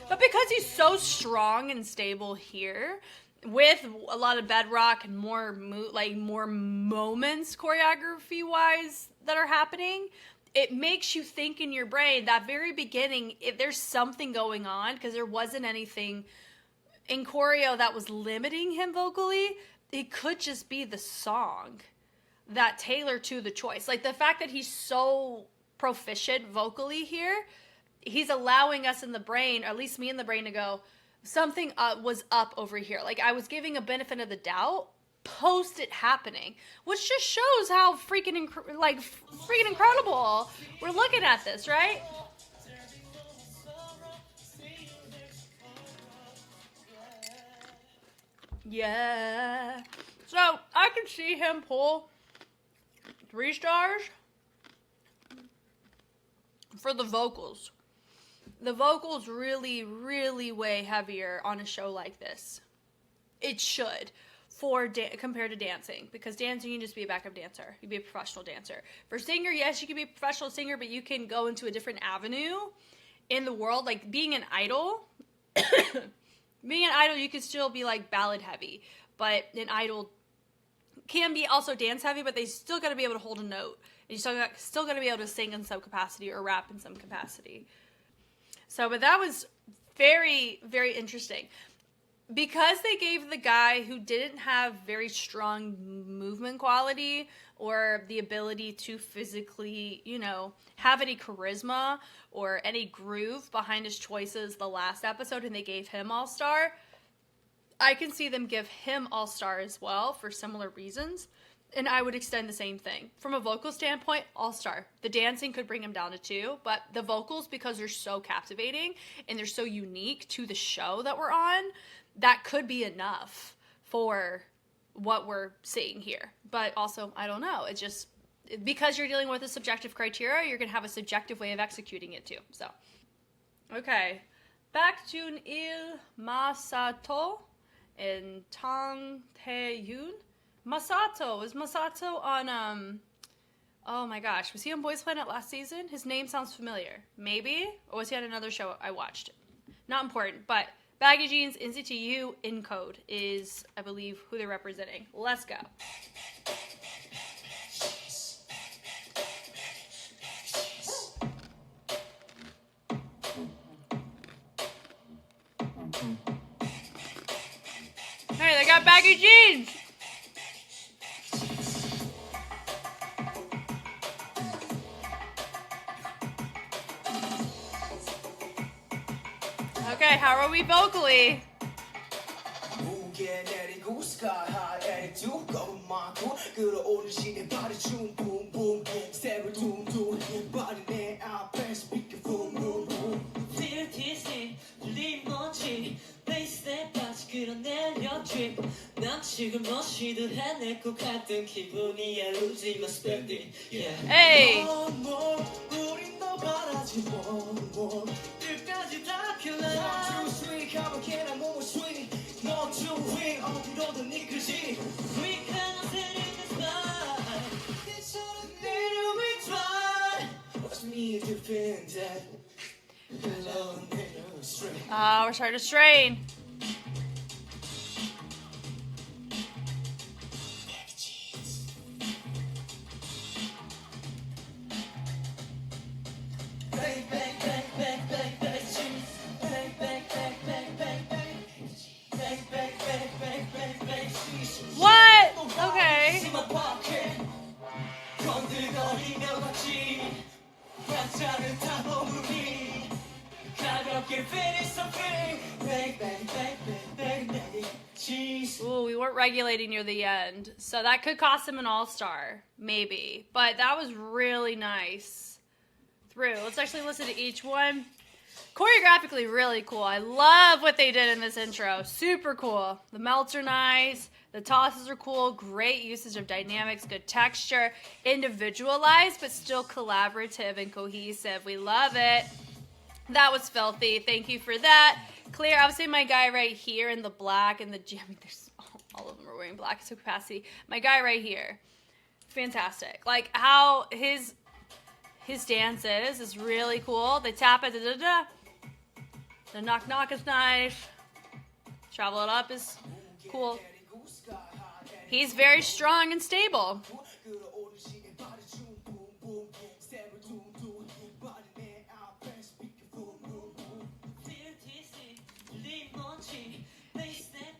But because he's so strong and stable here, with a lot of bedrock and more moments choreography-wise that are happening, it makes you think in your brain that very beginning, if there's something going on, because there wasn't anything in choreo that was limiting him vocally, it could just be the song that tailored to the choice. Like the fact that he's so proficient vocally here, he's allowing us in the brain, or at least me in the brain, to go, something was up over here. Like I was giving a benefit of the doubt post it happening, which just shows how freaking incredible we're looking at this, right? Yeah. So I can see him pull 3 stars for the vocals. The vocals really, really weigh heavier on a show like this. It should. Compared to dancing, because dancing, you can just be a backup dancer. You can be a professional dancer. For singer, yes, you can be a professional singer, but you can go into a different avenue in the world. Like being an idol, you can still be like ballad heavy, but an idol can be also dance heavy, but they still got to be able to hold a note. And you still got to be able to sing in some capacity or rap in some capacity. So, but that was very, very interesting. Because they gave the guy who didn't have very strong movement quality or the ability to physically, have any charisma or any groove behind his choices the last episode, and they gave him All-Star, I can see them give him All-Star as well for similar reasons. And I would extend the same thing. From a vocal standpoint, all-star. The dancing could bring him down to 2, but the vocals, because they're so captivating and they're so unique to the show that we're on, that could be enough for what we're seeing here. But also, I don't know. It's just, because you're dealing with a subjective criteria, you're going to have a subjective way of executing it too. So, okay. Baek Jun-il, Masato, and Tang Tae-yoon. Masato. Is Masato on, oh my gosh, was he on Boys Planet last season? His name sounds familiar. Maybe? Or was he on another show I watched? Not important, but Baggy Jeans, NCTU, Encode is, I believe, who they're representing. Let's go. Hey, they got Baggy Jeans! Okay, how are we vocally? Hey! We're starting to strain. What? Okay. Ooh, we weren't regulating near the end, so that could cost him an all-star, maybe. But that was really nice. Through. Let's actually listen to each one. Choreographically, really cool. I love what they did in this intro. Super cool. The melts are nice. The tosses are cool. Great usage of dynamics, good texture. Individualized, but still collaborative and cohesive. We love it. That was filthy. Thank you for that. Clear. I would say my guy right here in the black and the gym. I mean, there's all of them are wearing black to capacity. My guy right here. Fantastic. Like how his dance is really cool. They tap it. Da-da-da. The knock knock is nice. Travel it up is cool. He's very strong and stable.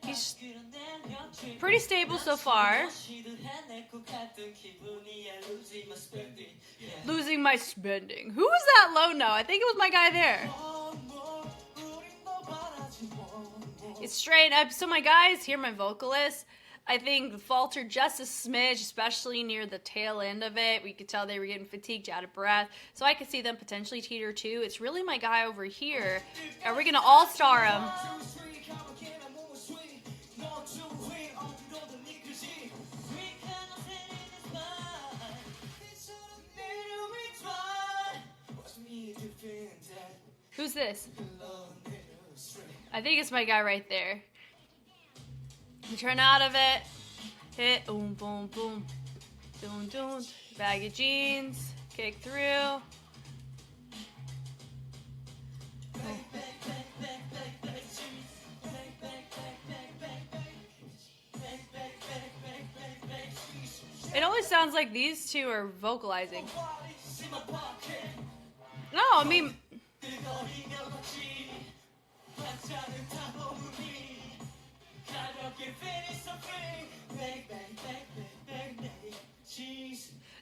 He's pretty stable so far. Losing my spending. Who was that low note? I think it was my guy there. It's straight up. So my guys here, my vocalists, I think faltered just a smidge, especially near the tail end of it. We could tell they were getting fatigued, out of breath. So I could see them potentially teeter too. It's really my guy over here. Are we going to all-star him? Who's this? I think it's my guy right there. We turn out of it. Hit. Boom, boom, boom. Doon, doon. Baggy jeans. Kick through. It always sounds like these two are vocalizing. No, I mean...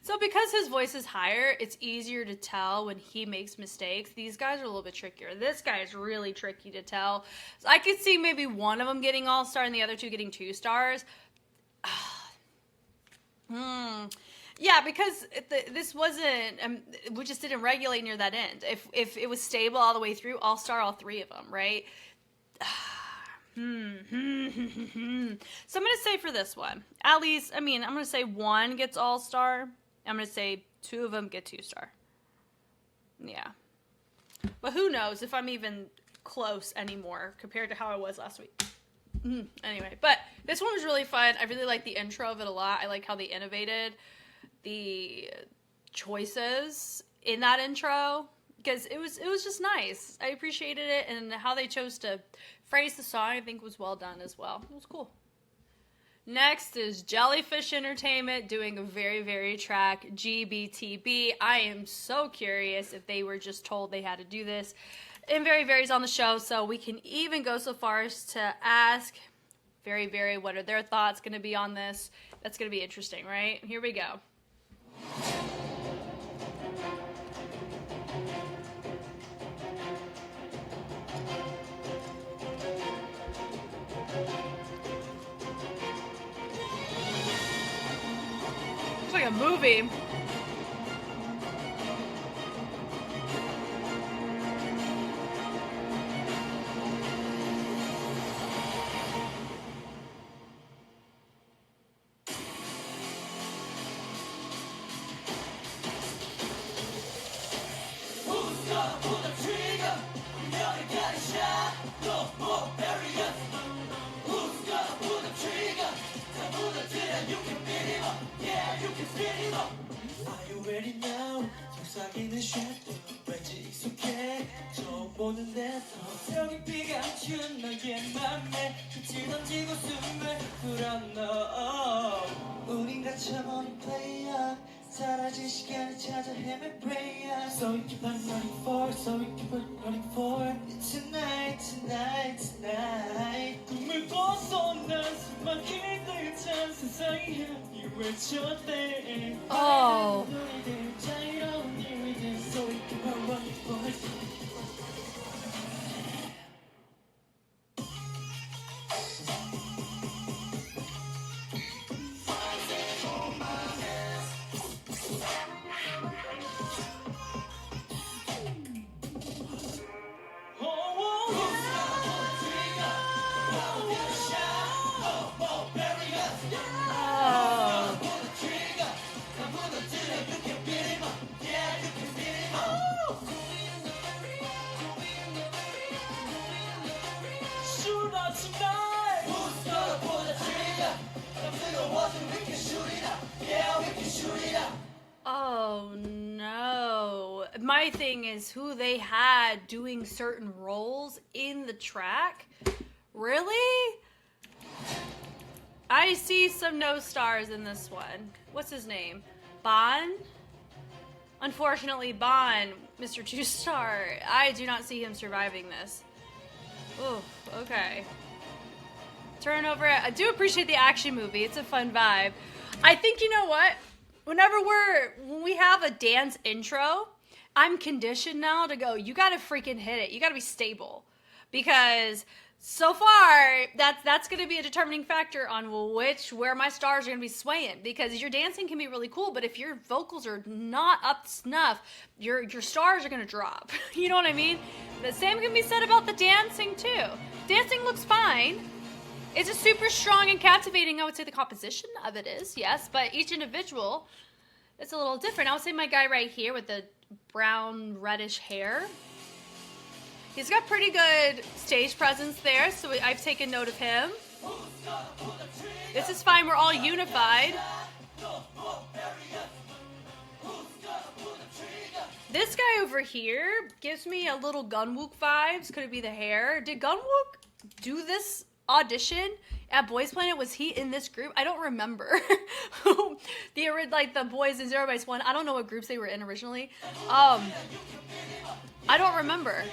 So because his voice is higher, it's easier to tell when he makes mistakes. These guys are a little bit trickier. This guy is really tricky to tell. So I could see maybe one of them getting all-star and the other two getting 2 stars. Yeah, because this wasn't. We just didn't regulate near that end. If it was stable all the way through, all star all three of them, right? So I'm gonna say for this one, at least, I'm gonna say one gets all star. I'm gonna say two of them get 2-star. Yeah, but who knows if I'm even close anymore compared to how I was last week. Anyway, but this one was really fun. I really like the intro of it a lot. I like how they innovated the choices in that intro because it was just nice. I appreciated it, and how they chose to phrase the song I think was well done as well. It was cool. Next is Jellyfish Entertainment doing a very, very track, GBTB. I am so curious if they were just told they had to do this. And Very Very's on the show, so we can even go so far as to ask Very Very what are their thoughts going to be on this. That's going to be interesting, right? Here we go. It's like a movie. 사라진 시간을 찾아 헤매 prayer. So we keep on running for, so we keep on running for tonight, tonight, tonight. 꿈을 벗어난 수많은 들 찬 세상에 이 외쳤대. Oh. 자유로운 일들. So we keep on running for. Oh no. My thing is who they had doing certain roles in the track. Really? I see some no stars in this one. What's his name? Bon? Unfortunately, Bon, Mr. 2-star, I do not see him surviving this. Ooh, okay. Turnover. I do appreciate the action movie. It's a fun vibe. I think, you know what? When we have a dance intro, I'm conditioned now to go, you gotta freaking hit it. You gotta be stable. Because so far, that's gonna be a determining factor on where my stars are gonna be swaying. Because your dancing can be really cool, but if your vocals are not up to snuff, your stars are gonna drop. You know what I mean? The same can be said about the dancing too. Dancing looks fine. It's a super strong and captivating, I would say the composition of it is, yes, but each individual, it's a little different. I would say my guy right here with the brown reddish hair, he's got pretty good stage presence there, so I've taken note of him. This is fine, we're all unified. This guy over here gives me a little Gunwook vibes. Could it be the hair? Did Gunwook do this audition at Boys Planet? Was he in this group? I don't remember. the boys in ZeroBaseOne. I don't know what groups they were in originally. I don't remember.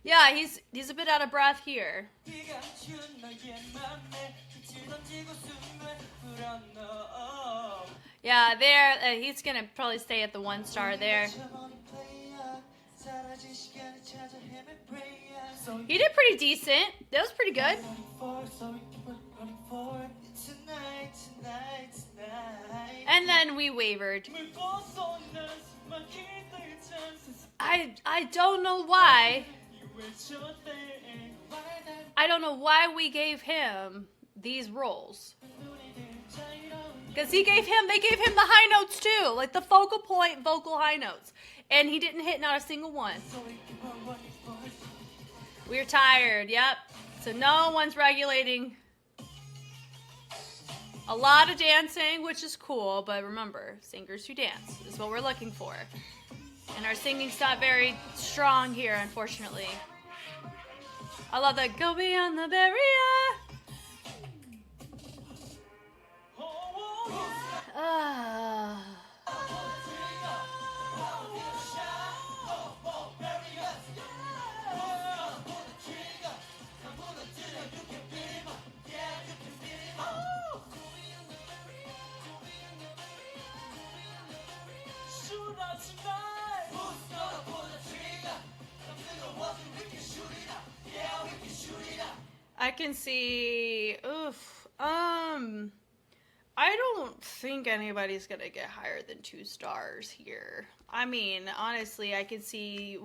Yeah, he's a bit out of breath here. Yeah, there, he's gonna probably stay at the 1-star there. He did pretty decent. That was pretty good. And then we wavered. I don't know why. I don't know why we gave him these roles. Because they gave him the high notes too. Like the focal point vocal high notes. And he didn't hit not a single one. We're tired, yep. So no one's regulating. A lot of dancing, which is cool, but remember, singers who dance is what we're looking for. And our singing's not very strong here, unfortunately. I love that go beyond the barrier. I can see, I don't think anybody's gonna get higher than 2 stars here. I mean, honestly, I can see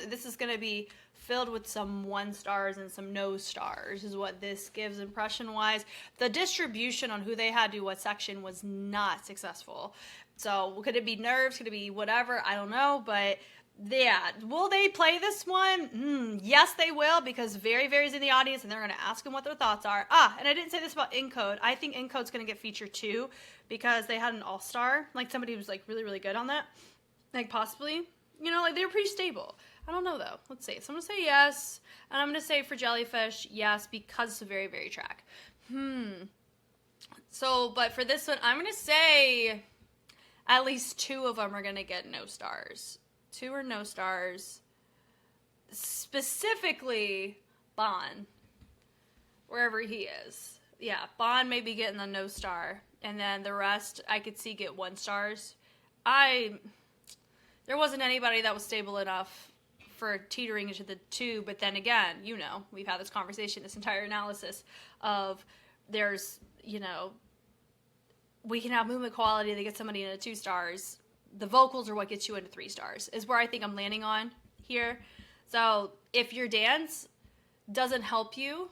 this is gonna be filled with some 1 stars and some no stars is what this gives impression wise. The distribution on who they had to do what section was not successful. So could it be nerves? Could it be whatever? I don't know, but yeah, will they play this one? Yes, they will, because Very's in the audience, and they're going to ask them what their thoughts are. And I didn't say this about Encode. I think Encode's going to get featured too, because they had an all-star. Like, somebody who's, like, really, really good on that. Like, possibly. You know, like, they were pretty stable. I don't know, though. Let's see. So I'm going to say yes, and I'm going to say for Jellyfish, yes, because it's a very, very track. So, but for this one, I'm going to say at least 2 of them are going to get no stars. 2 or no stars. Specifically, Bon. Wherever he is. Yeah, Bon may be getting a no star. And then the rest, I could see get 1 stars. There wasn't anybody that was stable enough for teetering into the 2. But then again, you know, we've had this conversation, this entire analysis of there's, you know, we can have movement quality that gets somebody into 2 stars. The vocals are what gets you into 3 stars, is where I think I'm landing on here. So if your dance doesn't help you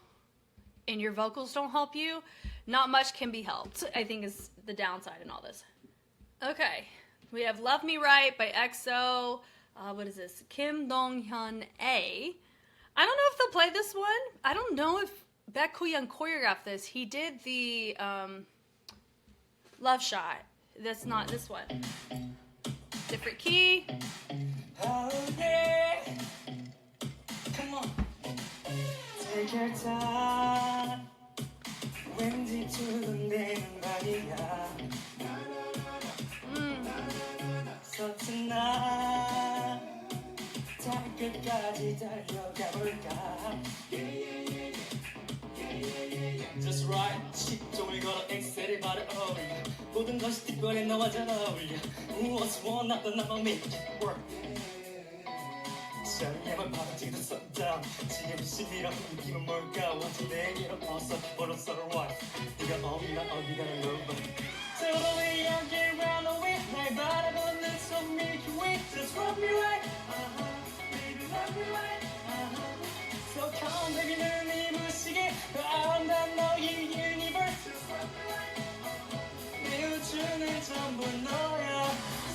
and your vocals don't help you, not much can be helped, I think is the downside in all this. Okay, we have Love Me Right by EXO. What is this? Kim Dong-hyun A. I don't know if they'll play this one. I don't know if Baek Koo-young choreographed this. He did the Love Shot. That's not this one. Different key. Oh yeah. Come on. Take your time. 왠지 두근대는 밤이야. 서툰 나. 다 끝까지 달려가 볼까. Just right. 10종을 걸어 엑셀을 발을 어울려. 모든 것이 특별해 너와 잘 어울려. 무엇을 원하던 나만 make it work. 설렘을 받아치기도 sundown. 지금 시비랑 느낌은 뭘까. 완전 내게로 어서 벌어서 right. 네가 어디나 어디가 love. Totally 여기 run away. 날 바라보는 so Milky Way. Just rub me right. Baby rub me right. So come baby 늘 이무시게 아름다운 너의 universe. 내 우주는 전부 너야.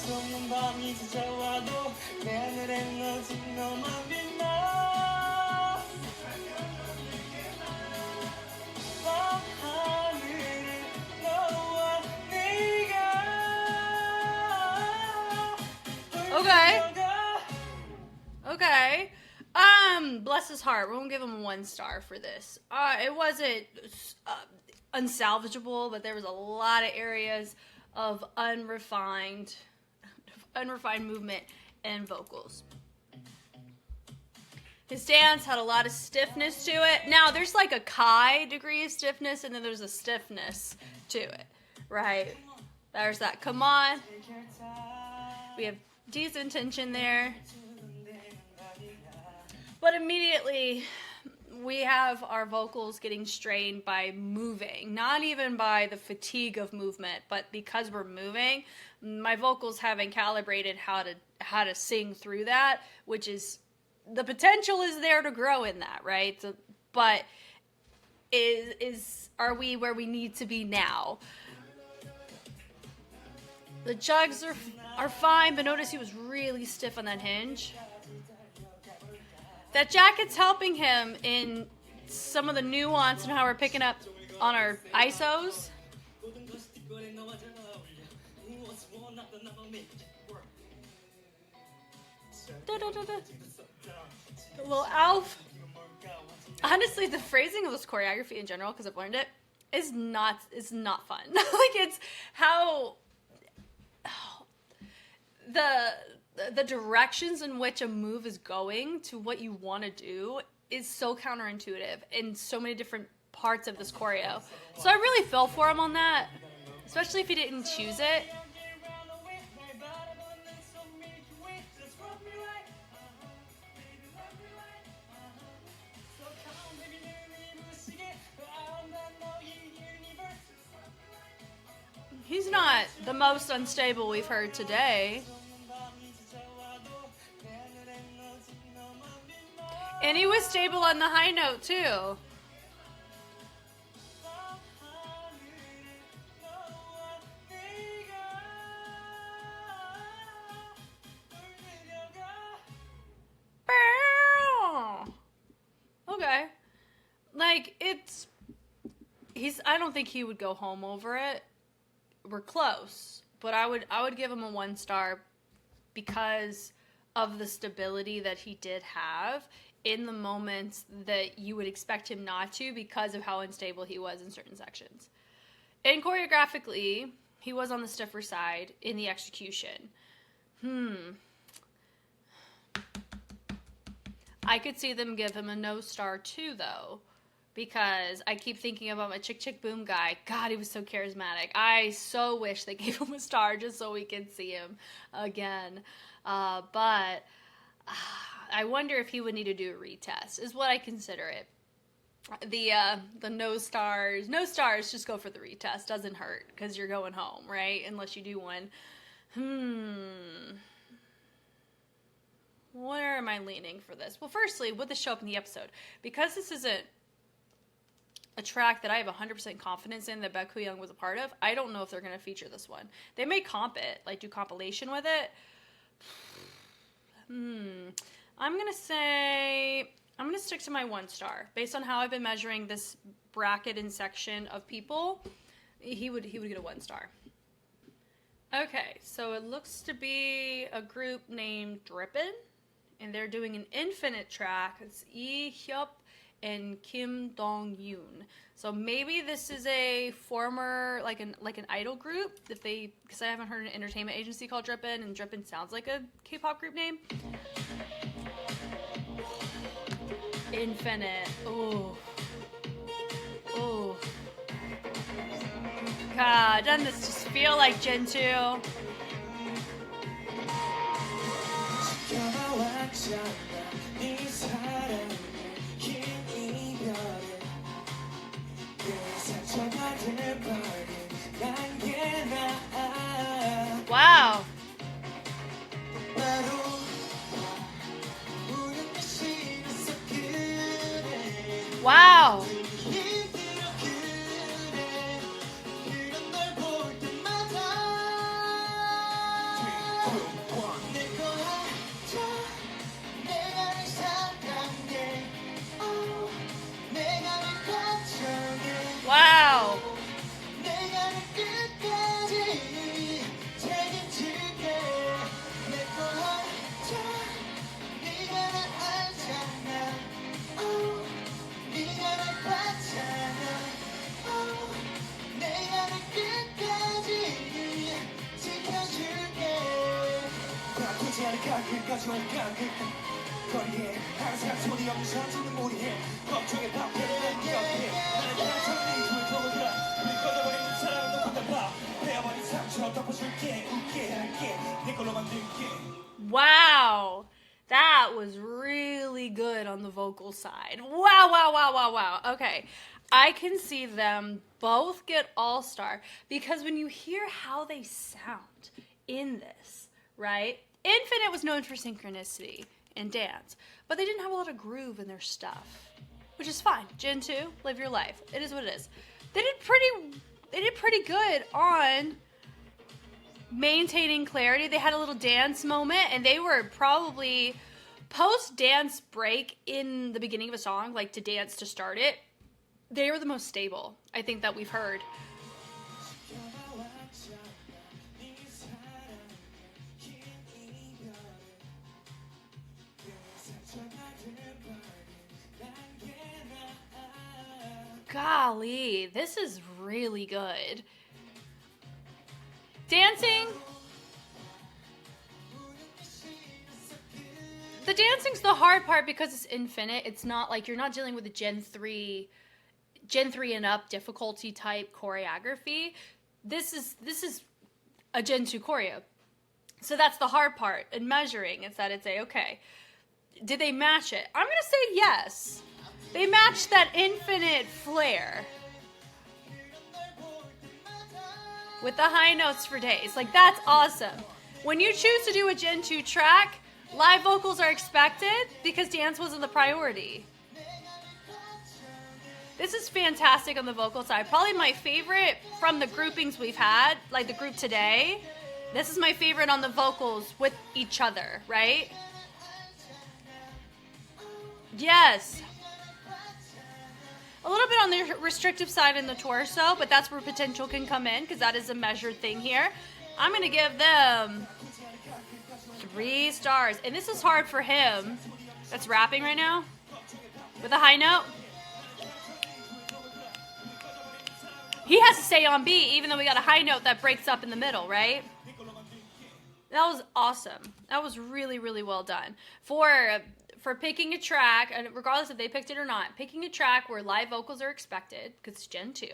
속는 밤이 찾아와도 내 하늘엔 오직 너만 빛나. 밤하늘은 너와 네가. Okay. Bless his heart. We're gonna give him 1 star for this. It wasn't unsalvageable, but there was a lot of areas of unrefined movement and vocals. His dance had a lot of stiffness to it. Now, there's like a Kai degree of stiffness, and then there's a stiffness to it, right? There's that come on. We have decent tension there. But immediately we have our vocals getting strained by moving, not even by the fatigue of movement, but because we're moving, my vocals haven't calibrated how to sing through that, which is, the potential is there to grow in that, right? So, but are we where we need to be now? The jugs are fine, but notice he was really stiff on that hinge. That jacket's helping him in some of the nuance and how we're picking up on our ISOs. Well, Alf, honestly, the phrasing of this choreography in general, because I've learned it, is not fun. Like, it's how the directions in which a move is going to what you want to do is so counterintuitive in so many different parts of this choreo. So I really fell for him on that, especially if he didn't choose it. He's not the most unstable we've heard today. And he was stable on the high note, too. Okay. Like, I don't think he would go home over it. We're close, but I would give him a 1 star because of the stability that he did have in the moments that you would expect him not to because of how unstable he was in certain sections. And choreographically, he was on the stiffer side in the execution. I could see them give him a no star too, though, because I keep thinking about my Chick Chick Boom guy. God, he was so charismatic. I so wish they gave him a star just so we can see him again. But I wonder if he would need to do a retest, is what I consider it. The no stars, just go for the retest. Doesn't hurt, because you're going home, right? Unless you do one. Where am I leaning for this? Well, firstly, would this show up in the episode? Because this isn't a track that I have 100% confidence in that Baek Young was a part of, I don't know if they're going to feature this one. They may comp it, like do compilation with it. I'm going to stick to my 1 star. Based on how I've been measuring this bracket and section of people, he would get a 1 star. Okay, so it looks to be a group named Drippin', and they're doing an infinite track. It's ENHYPEN and Kim Dong-yoon. So maybe this is a former, like an idol group, because I haven't heard an entertainment agency called Drippin', and Drippin' sounds like a K-pop group name. Infinite. Ooh. Ooh. God, doesn't this just feel like Jun-seo? Wow. Wow. Wow. Wow. That was really good on the vocal side. Wow, wow, wow, wow, wow. Okay. I can see them both get all-star because when you hear how they sound in this, right? Infinite was known for synchronicity and dance, but they didn't have a lot of groove in their stuff, which is fine. Gen 2, live your life. It is what it is. They did pretty good on maintaining clarity. They had a little dance moment, and they were probably post-dance break in the beginning of a song, like to dance to start it. They were the most stable, I think, that we've heard. Golly, this is really good. Dancing. The dancing's the hard part because it's infinite. It's not like you're not dealing with a Gen 3 and up difficulty type choreography. This is a Gen 2 choreo. So that's the hard part in measuring. It's that it's okay, did they match it? I'm going to say yes. They matched that infinite flair with the high notes for days. Like, that's awesome. When you choose to do a Gen 2 track, live vocals are expected because dance wasn't the priority. This is fantastic on the vocal side. Probably my favorite from the groupings we've had, like the group today. This is my favorite on the vocals with each other, right? Yes. A little bit on the restrictive side in the torso, but that's where potential can come in because that is a measured thing here. I'm going to give them 3 stars. And this is hard for him that's rapping right now with a high note. He has to stay on beat even though we got a high note that breaks up in the middle, right? That was awesome. That was really, really well done. For picking a track, and regardless if they picked it or not, picking a track where live vocals are expected, because it's Gen 2.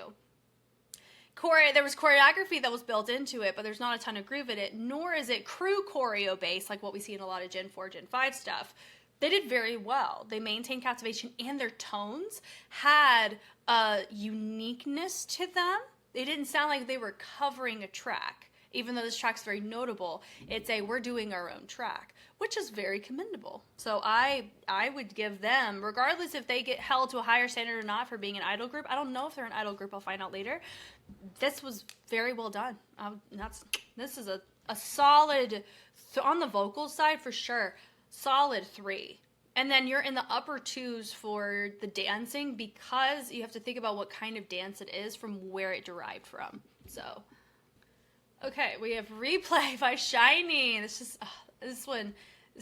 There was choreography that was built into it, but there's not a ton of groove in it, nor is it crew choreo based like what we see in a lot of Gen 4, Gen 5 stuff. They did very well. They maintained captivation, and their tones had a uniqueness to them. They didn't sound like they were covering a track. Even though this track's very notable, it's we're doing our own track, which is very commendable. So I would give them, regardless if they get held to a higher standard or not for being an idol group. I don't know if they're an idol group. I'll find out later. This was very well done. This is a solid, on the vocal side for sure, solid 3. And then you're in the upper 2s for the dancing because you have to think about what kind of dance it is from where it derived from. So... okay, we have Replay by SHINee. This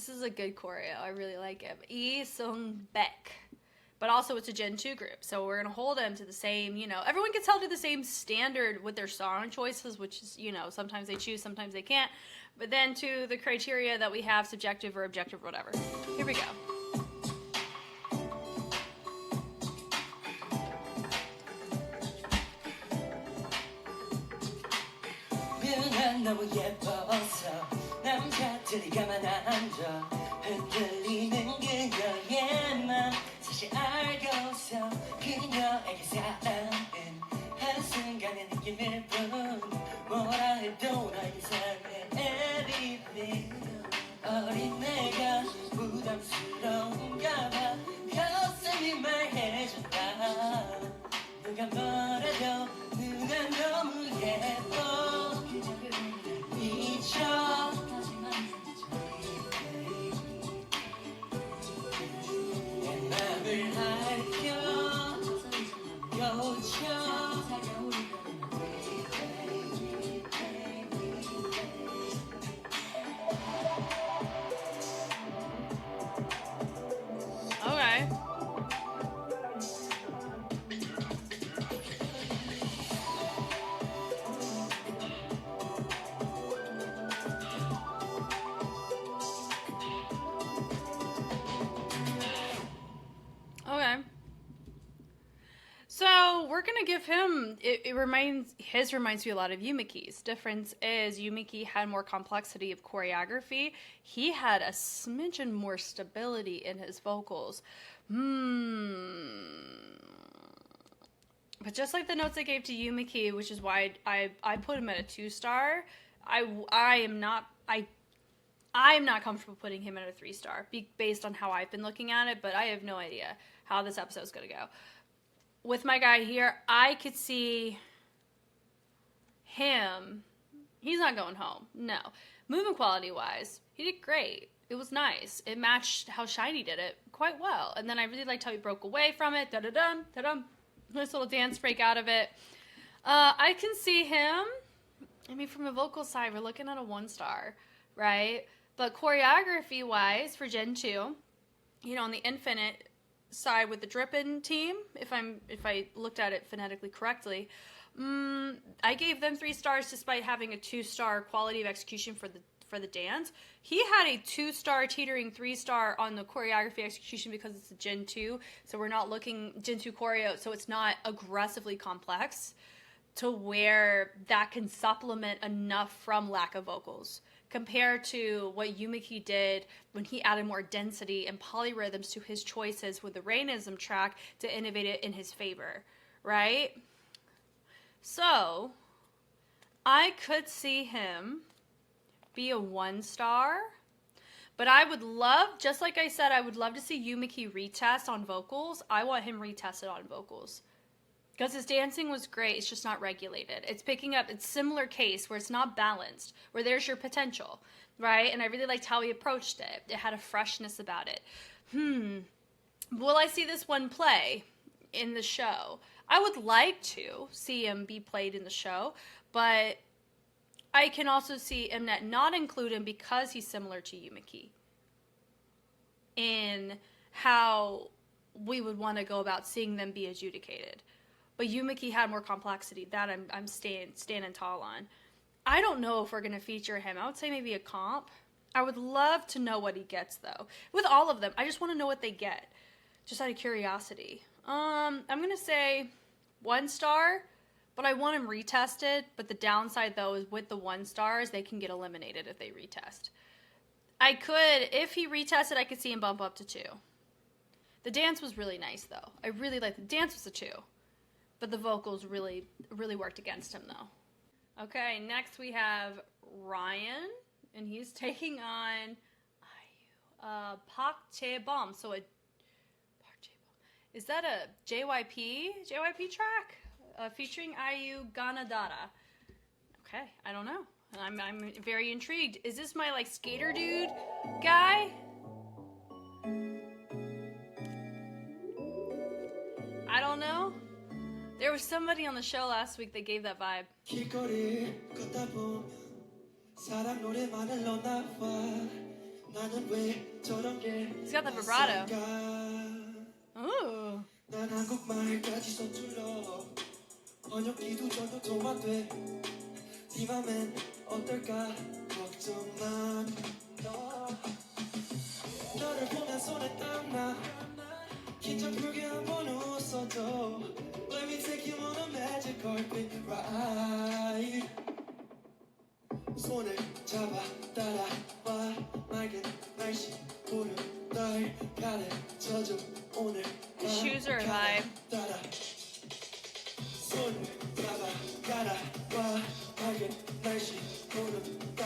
is a good choreo. I really like it. Lee Sung-baek. But also it's a Gen 2 group, so we're going to hold them to the same, everyone gets held to the same standard with their song choices, which is, sometimes they choose, sometimes they can't. But then to the criteria that we have, subjective or objective or whatever. Here we go. 너무 예뻐서 남자들이 가만 앉아 흔들리는 그녀의 맘 사실 알고서 그녀에게 사랑은 한순간의 느낌일 뿐 뭐라 해도 나 이상해 everything 어린 내가 부담스러운가 봐 가슴이 말해준다 누가 뭐래도 누가 너무 예뻐 내 맘을 알려 gonna give him. It reminds me a lot of Yumeki's. Difference is Yumeki had more complexity of choreography. He had a smidgen more stability in his vocals. But just like the notes I gave to Yumeki, which is why I put him at a 2-star. I am not comfortable putting him at a 3-star based on how I've been looking at it. But I have no idea how this episode's gonna go. With my guy here, I could see him. He's not going home. No. Movement quality wise, he did great. It was nice. It matched how SHINee did it quite well. And then I really liked how he broke away from it. Da-da-dum, da-dum. Nice little dance break out of it. I can see him. I mean, from a vocal side, we're looking at a 1-star, right? But choreography wise, for Gen 2, on the Infinite side with the Drippin' team, if I looked at it phonetically correctly, I gave them 3 stars despite having a 2-star quality of execution for the dance. He had a 2-star teetering 3-star on the choreography execution because it's a Gen 2, so we're not looking Gen 2 choreo, so it's not aggressively complex to where that can supplement enough from lack of vocals. Compared to what Yumeki did when he added more density and polyrhythms to his choices with the Rainism track to innovate it in his favor, right? So, I could see him be a 1-star, but I would love, just like I said, I would love to see Yumeki retest on vocals. I want him retested on vocals. Because his dancing was great, it's just not regulated. It's picking up, it's similar case where it's not balanced, where there's your potential, right? And I really liked how he approached it. It had a freshness about it. Will I see this one play in the show? I would like to see him be played in the show, but I can also see Mnet not include him because he's similar to Yumeki in how we would want to go about seeing them be adjudicated. But Yumeki had more complexity. That I'm standing tall on. I don't know if we're going to feature him. I would say maybe a comp. I would love to know what he gets, though. With all of them, I just want to know what they get. Just out of curiosity. I'm going to say 1-star, but I want him retested. But the downside, though, is with the 1-stars, they can get eliminated if they retest. If he retested, I could see him bump up to 2. The dance was really nice, though. I really liked the dance was a 2. But the vocals really, really worked against him, though. Okay, next we have Ryan, and he's taking on Park Jae-bum. So is that a JYP track featuring IU Ganadara? Okay, I don't know. I'm very intrigued. Is this my skater dude guy? I don't know. There was somebody on the show last week that gave that vibe. He's got the vibrato. Ooh. Let me take you on a magic carpet ride. 손을 잡아 따라와 맑은 날씨 구름 날 가르쳐줘 오늘. The shoes are a vibe. 손을 잡아 따라와 맑은 날씨 구름 날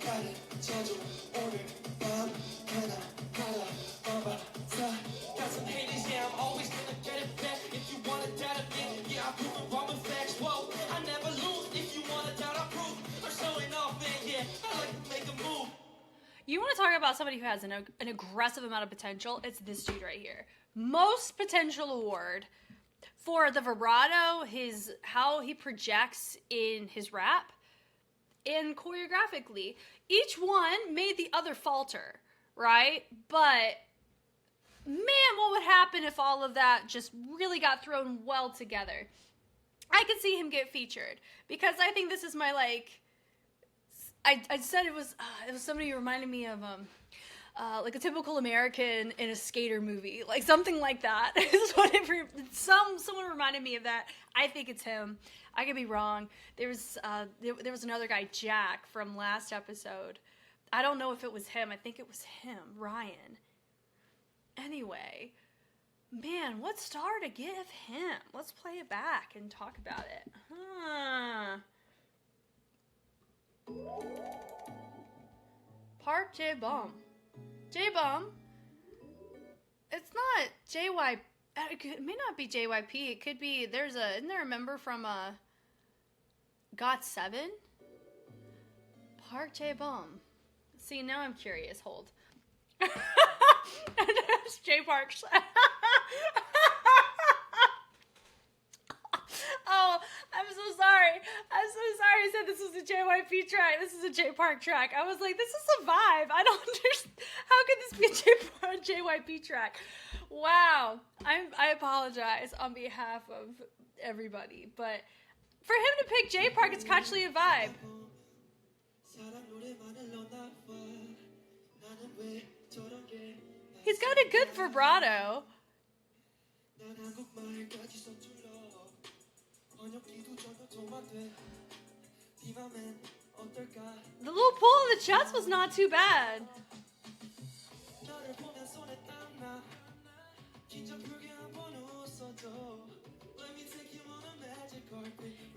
가르쳐줘 오늘 밤 하나 바라봐봐. Got some haters, yeah, I'm always gonna get it back. If you wanna doubt it, yeah, I prove it wrong with facts. Whoa, I never lose. If you wanna doubt, I prove. I'm showing off, man, yeah, I like to make a move. You want to talk about somebody who has an aggressive amount of potential? It's this dude right here. Most potential award for the vibrato, how he projects in his rap, and choreographically. Each one made the other falter, right? But man, what would happen if all of that just really got thrown well together? I could see him get featured because I think this is my I said it was somebody who reminded me of like a typical American in a skater movie, like something like that. Is what someone reminded me of that. I think it's him. I could be wrong. There was another guy, Jack, from last episode. I don't know if it was him. I think it was him, Ryan. Anyway, man, what star to give him? Let's play it back and talk about it. Park J-Bum. J-Bum. It's not JY. It may not be JYP. It could be. Isn't there a member from GOT7? Park J-Bum. See, now I'm curious. Hold. It's J Park's. Oh, I'm so sorry. I said this was a JYP track. This is a J Park track. I was like, this is a vibe. I don't understand. How could this be a JYP track? Wow. I apologize on behalf of everybody, but for him to pick J Park, it's actually a vibe. He's got a good vibrato. The little pull of the chest was not too bad.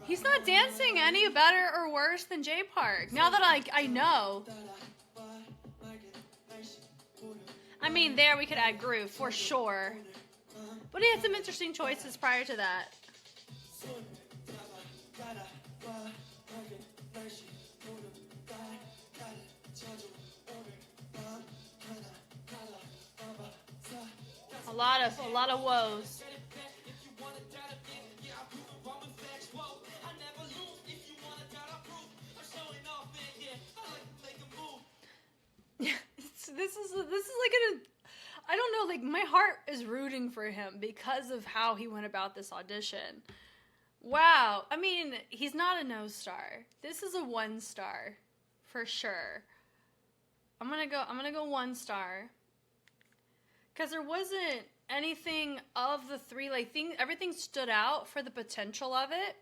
He's not dancing any better or worse than J Park. Now that I know. I mean, there we could add groove for sure. But he had some interesting choices prior to that. A lot of woes. This is like I don't know, like my heart is rooting for him because of how he went about this audition. Wow. I mean, he's not a no star. This is a 1 star for sure. I'm going to go 1 star. Cuz there wasn't anything of the 3 everything stood out for the potential of it.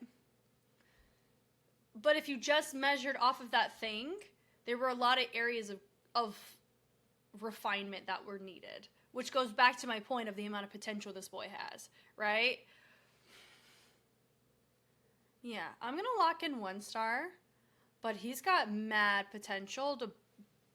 But if you just measured off of that thing, there were a lot of areas of refinement that were needed, which goes back to my point of the amount of potential this boy has, right? Yeah, I'm going to lock in 1 star, but he's got mad potential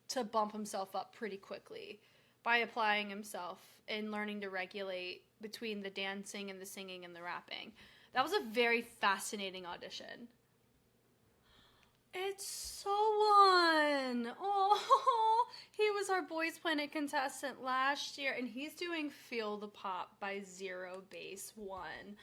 to bump himself up pretty quickly by applying himself and learning to regulate between the dancing and the singing and the rapping. That was a very fascinating audition. It's Sowon. Oh, he was our Boys Planet contestant last year, and he's doing Feel the Pop by ZeroBaseOne.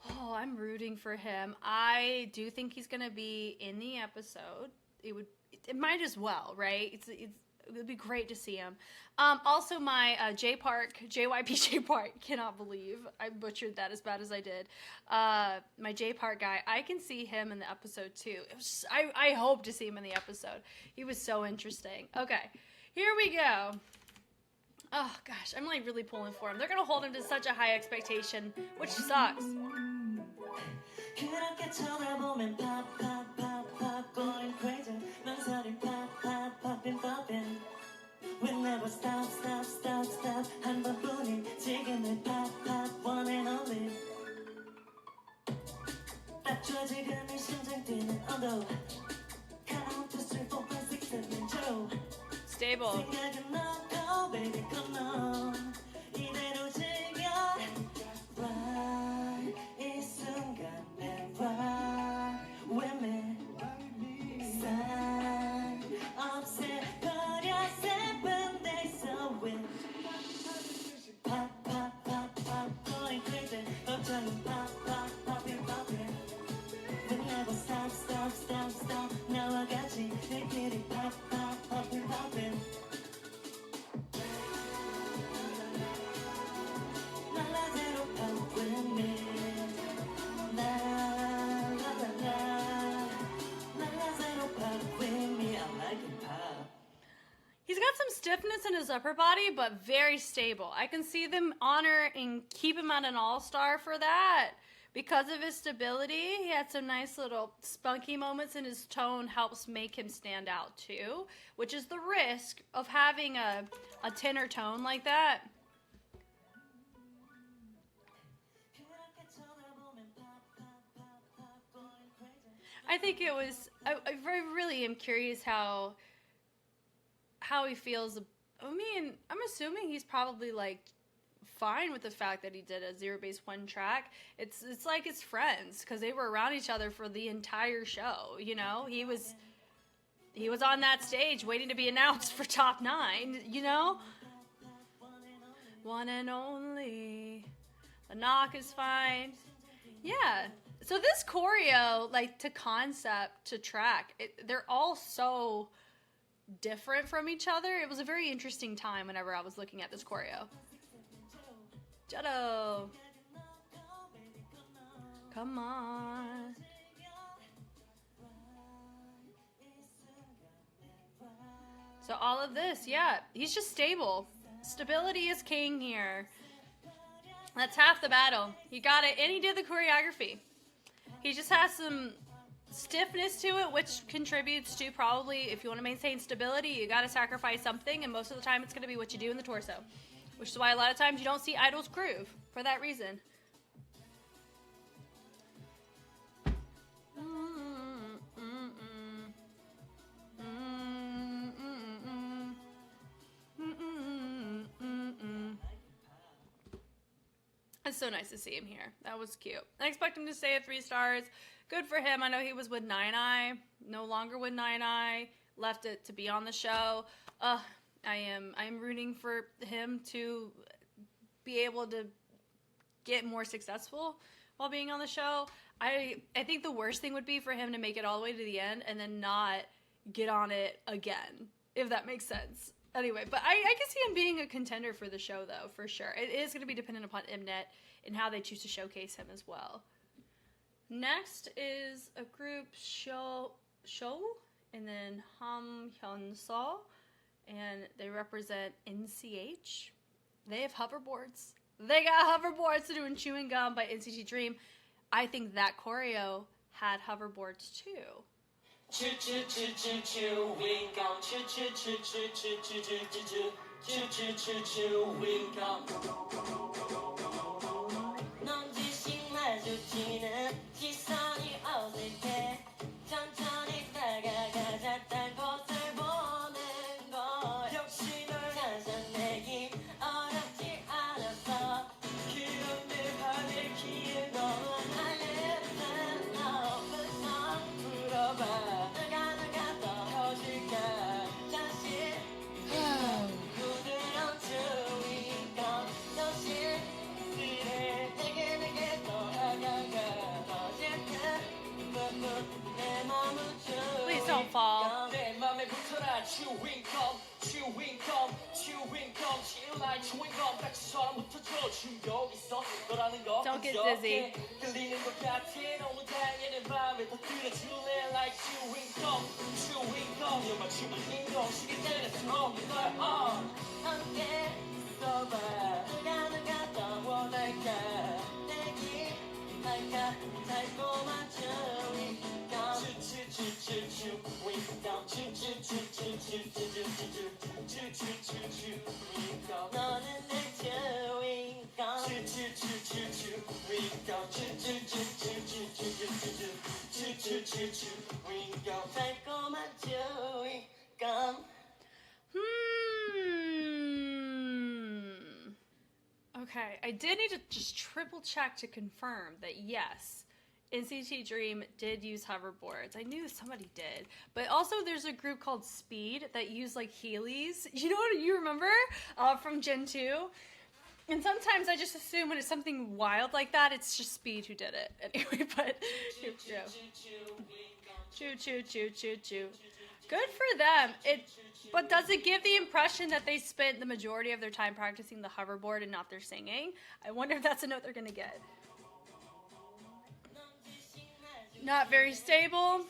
Oh, I'm rooting for him. I do think he's going to be in the episode. It might as well, right? It would be great to see him. Also, my JYP J Park, cannot believe I butchered that as bad as I did. My J Park guy, I can see him in the episode too. I hope to see him in the episode. He was so interesting. Okay, here we go. Oh gosh, I'm like really pulling for him. They're gonna hold him to such a high expectation, which sucks. We'll never stop 한 번뿐인 지금의 pop one and only 따뜻해 지금 이 심장 뛰는 언더 Count to 3, 4, 5, 6, 7, 8 Stable. 생각은 넣고 baby come on 이대로 즐겨 Right 이 순간에 Right with me Sign 없애버려 seven days away Pop pop pop pop going crazy 걱정은 pop pop popping popping We'll never stop 나와 같이 내끼리 pop pop popping popping La zero pop with me La la la la La zero pop with me I like it pop He's got some stiffness in his upper body, but very stable. I can see them honor and keep him at an all-star for that. Because of his stability, he had some nice little spunky moments, and his tone helps make him stand out too, which is the risk of having a tenor tone like that. I think it was, I really am curious how he feels. I mean, I'm assuming he's probably like fine with the fact that he did a ZeroBaseOne track. It's like his friends, because they were around each other for the entire show, you know? He was on that stage waiting to be announced for top 9, you know? One and only. The knock is fine. Yeah. So this choreo, like to concept to track, they're all so different from each other. It was a very interesting time whenever I was looking at this choreo. Jotto. Come on. So all of this, yeah, he's just stable. Stability is king here. That's half the battle. He got it, and he did the choreography. He just has some stiffness to it, which contributes to probably, if you want to maintain stability, you got to sacrifice something, and most of the time it's going to be what you do in the torso, which is why a lot of times you don't see idols groove for that reason. It's so nice to see him here. That was cute. I expect him to stay at 3 stars. Good for him. I know he was with Nine Eye. No longer with Nine Eye. Left it to be on the show. I am rooting for him to be able to get more successful while being on the show. I think the worst thing would be for him to make it all the way to the end and then not get on it again, if that makes sense. Anyway, but I can see him being a contender for the show, though, for sure. It is going to be dependent upon Mnet and how they choose to showcase him as well. Next is a group Show, and then Hun-jun, and they represent NCH. They have hoverboards. They got hoverboards doing Chewing Gum by NCT Dream. I think that choreo had hoverboards, too. Chewing gum, chewing gum. 넌 지식 마주치는 시선이 어색해. 천천히 다가가자 딴 곳을 보는 걸. 역시 널 찾아내기 어렵지 않았어. 그런 내 밤에 기운 넌 알려준 너부터 물어봐. Please don't fall. Don't get dizzy. Okay, I did need to just triple check to confirm that yes, NCT Dream did use hoverboards. I knew somebody did. But also there's a group called Speed that use like Heelys. You know what you remember from Gen 2? And sometimes I just assume when it's something wild like that, it's just Speed who did it. Anyway, but choo. Good for them. But does it give the impression that they spent the majority of their time practicing the hoverboard and not their singing? I wonder if that's a note they're going to get. Not very stable.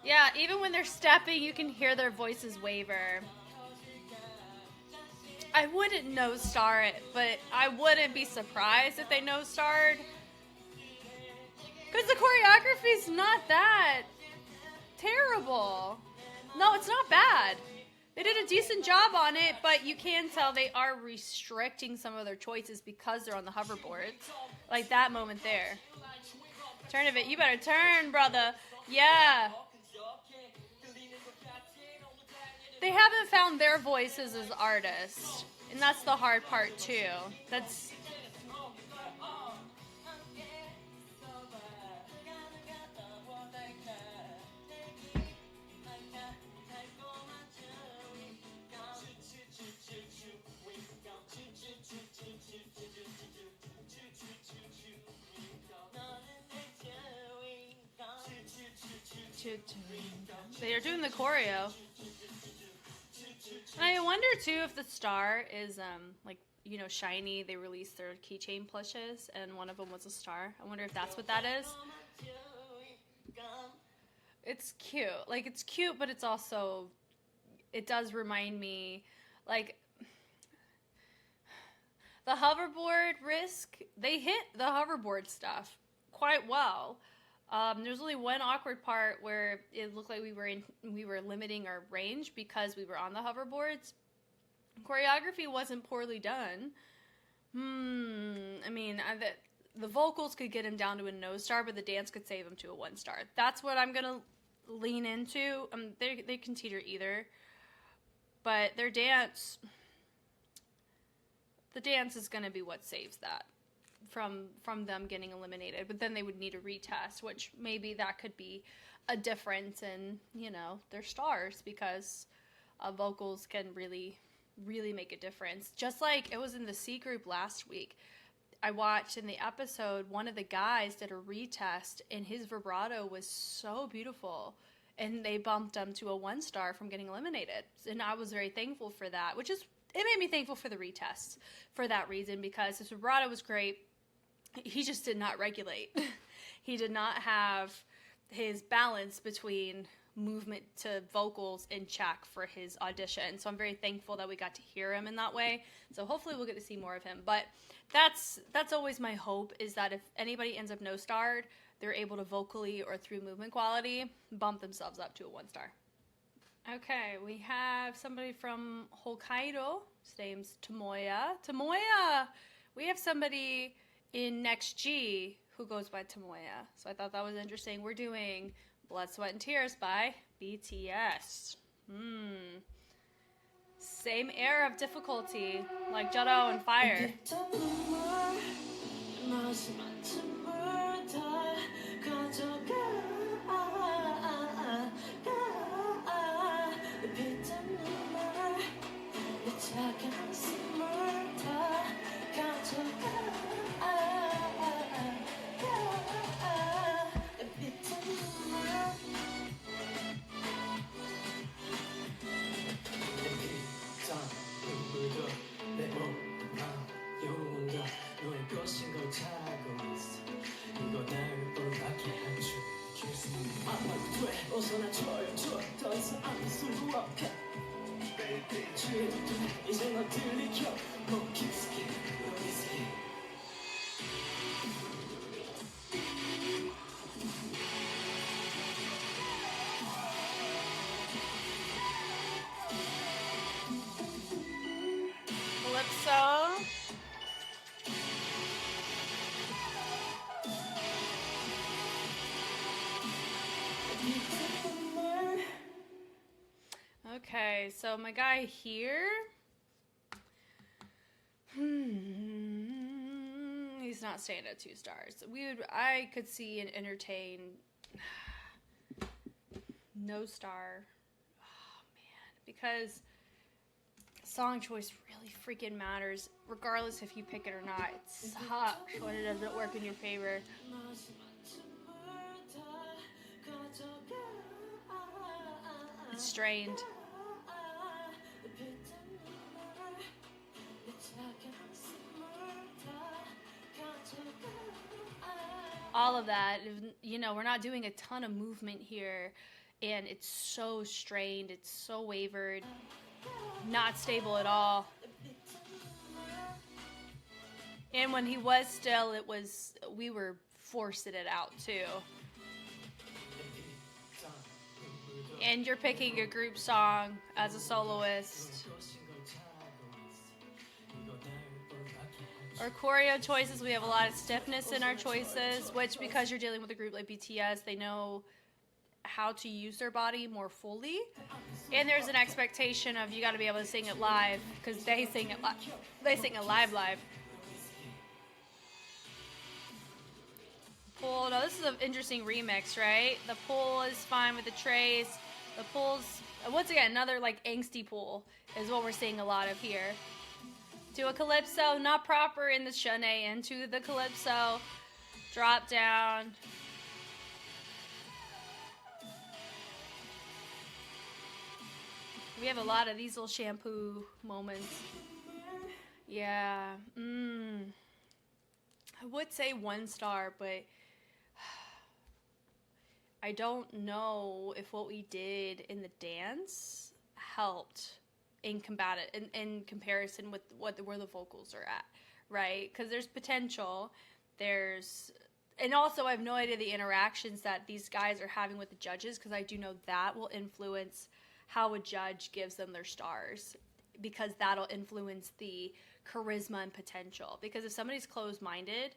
Yeah, even when they're stepping, you can hear their voices waver. I wouldn't no-star it, but I wouldn't be surprised if they no-starred. Because the choreography's not that terrible. No, it's not bad. They did a decent job on it, but you can tell they are restricting some of their choices because they're on the hoverboards. Like that moment there. Turn of it. You better turn, brother. Yeah. They haven't found their voices as artists. And that's the hard part, too. That's... They are doing the choreo. And I wonder too if the star is like, you know, SHINee. They released their keychain plushes and one of them was a star. I wonder if that's what that is. It's cute. Like, it's cute, but it's also, it does remind me, like, the hoverboard risk. They hit the hoverboard stuff quite well. There's only one awkward part where it looked like we were limiting our range because we were on the hoverboards. Choreography wasn't poorly done. I mean, the vocals could get him down to a no star, but the dance could save him to a 1 star. That's what I'm gonna lean into. They can teeter either, but their dance, the dance is gonna be what saves that from them getting eliminated. But then they would need a retest, which maybe that could be a difference in, you know, their stars, because vocals can really make a difference. Just like it was in the C group last week. I watched in the episode, one of the guys did a retest and his vibrato was so beautiful and they bumped him to a 1 star from getting eliminated. And I was very thankful for that, which is, it made me thankful for the retests for that reason, because his vibrato was great. He just did not regulate. He did not have his balance between movement to vocals in check for his audition. So I'm very thankful that we got to hear him in that way. So hopefully we'll get to see more of him. But that's always my hope, is that if anybody ends up no-starred, they're able to vocally or through movement quality bump themselves up to a 1 star. Okay, we have somebody from Hokkaido. His name's Tomoya. Tomoya! We have somebody in Next G who goes by Tomoya. So I thought that was interesting. We're doing Blood, Sweat, and Tears by BTS. Same air of difficulty, like Jun-seo and Fire. Calypso. Okay, so my guy here, he's not staying at 2 stars. I could see and entertain no star. Oh man, because song choice really freaking matters, regardless if you pick it or not. It sucks when it doesn't work in your favor. It's strained. All of that, you know, we're not doing a ton of movement here. and it's so strained, it's so wavered, not stable at all. And when he was still, we were forcing it out too. And you're picking a group song as a soloist. Our choreo choices, we have a lot of stiffness in our choices, which because you're dealing with a group like BTS, they know how to use their body more fully. And there's an expectation of you got to be able to sing it live because they sing it live. Pull. Now this is an interesting remix, right? The pull is fine with the trace. The pulls, once again, another like angsty pull is what we're seeing a lot of here. To a calypso, not proper in the SHINee, into the calypso, drop down. We have a lot of these little shampoo moments. Yeah. I would say 1 star, but I don't know if what we did in the dance helped in comparison with where the vocals are at, right? Because there's potential. And also I have no idea the interactions that these guys are having with the judges, because I do know that will influence how a judge gives them their stars, because that'll influence the charisma and potential. Because if somebody's closed-minded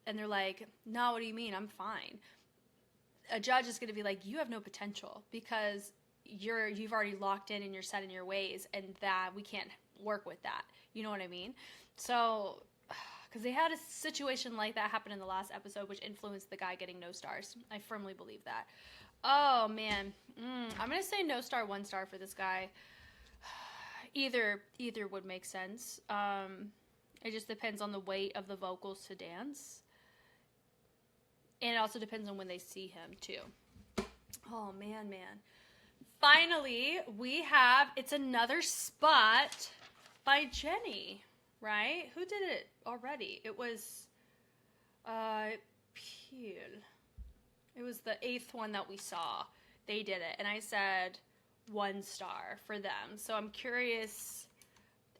and they're like, no, what do you mean? I'm fine. A judge is going to be like, you have no potential because you've already locked in you're set in your ways, and that we can't work with that. You know what I mean? So, because they had a situation like that happen in the last episode, which influenced the guy getting no stars. I firmly believe that. Oh, man. I'm going to say no star, 1 star for this guy. Either would make sense. It just depends on the weight of the vocals to dance. And it also depends on when they see him, too. Oh, man. Finally, it's another spot by Jennie, right? Who did it already? It was, Peel. It was the 8th one that we saw. They did it. And I said 1 star for them. So I'm curious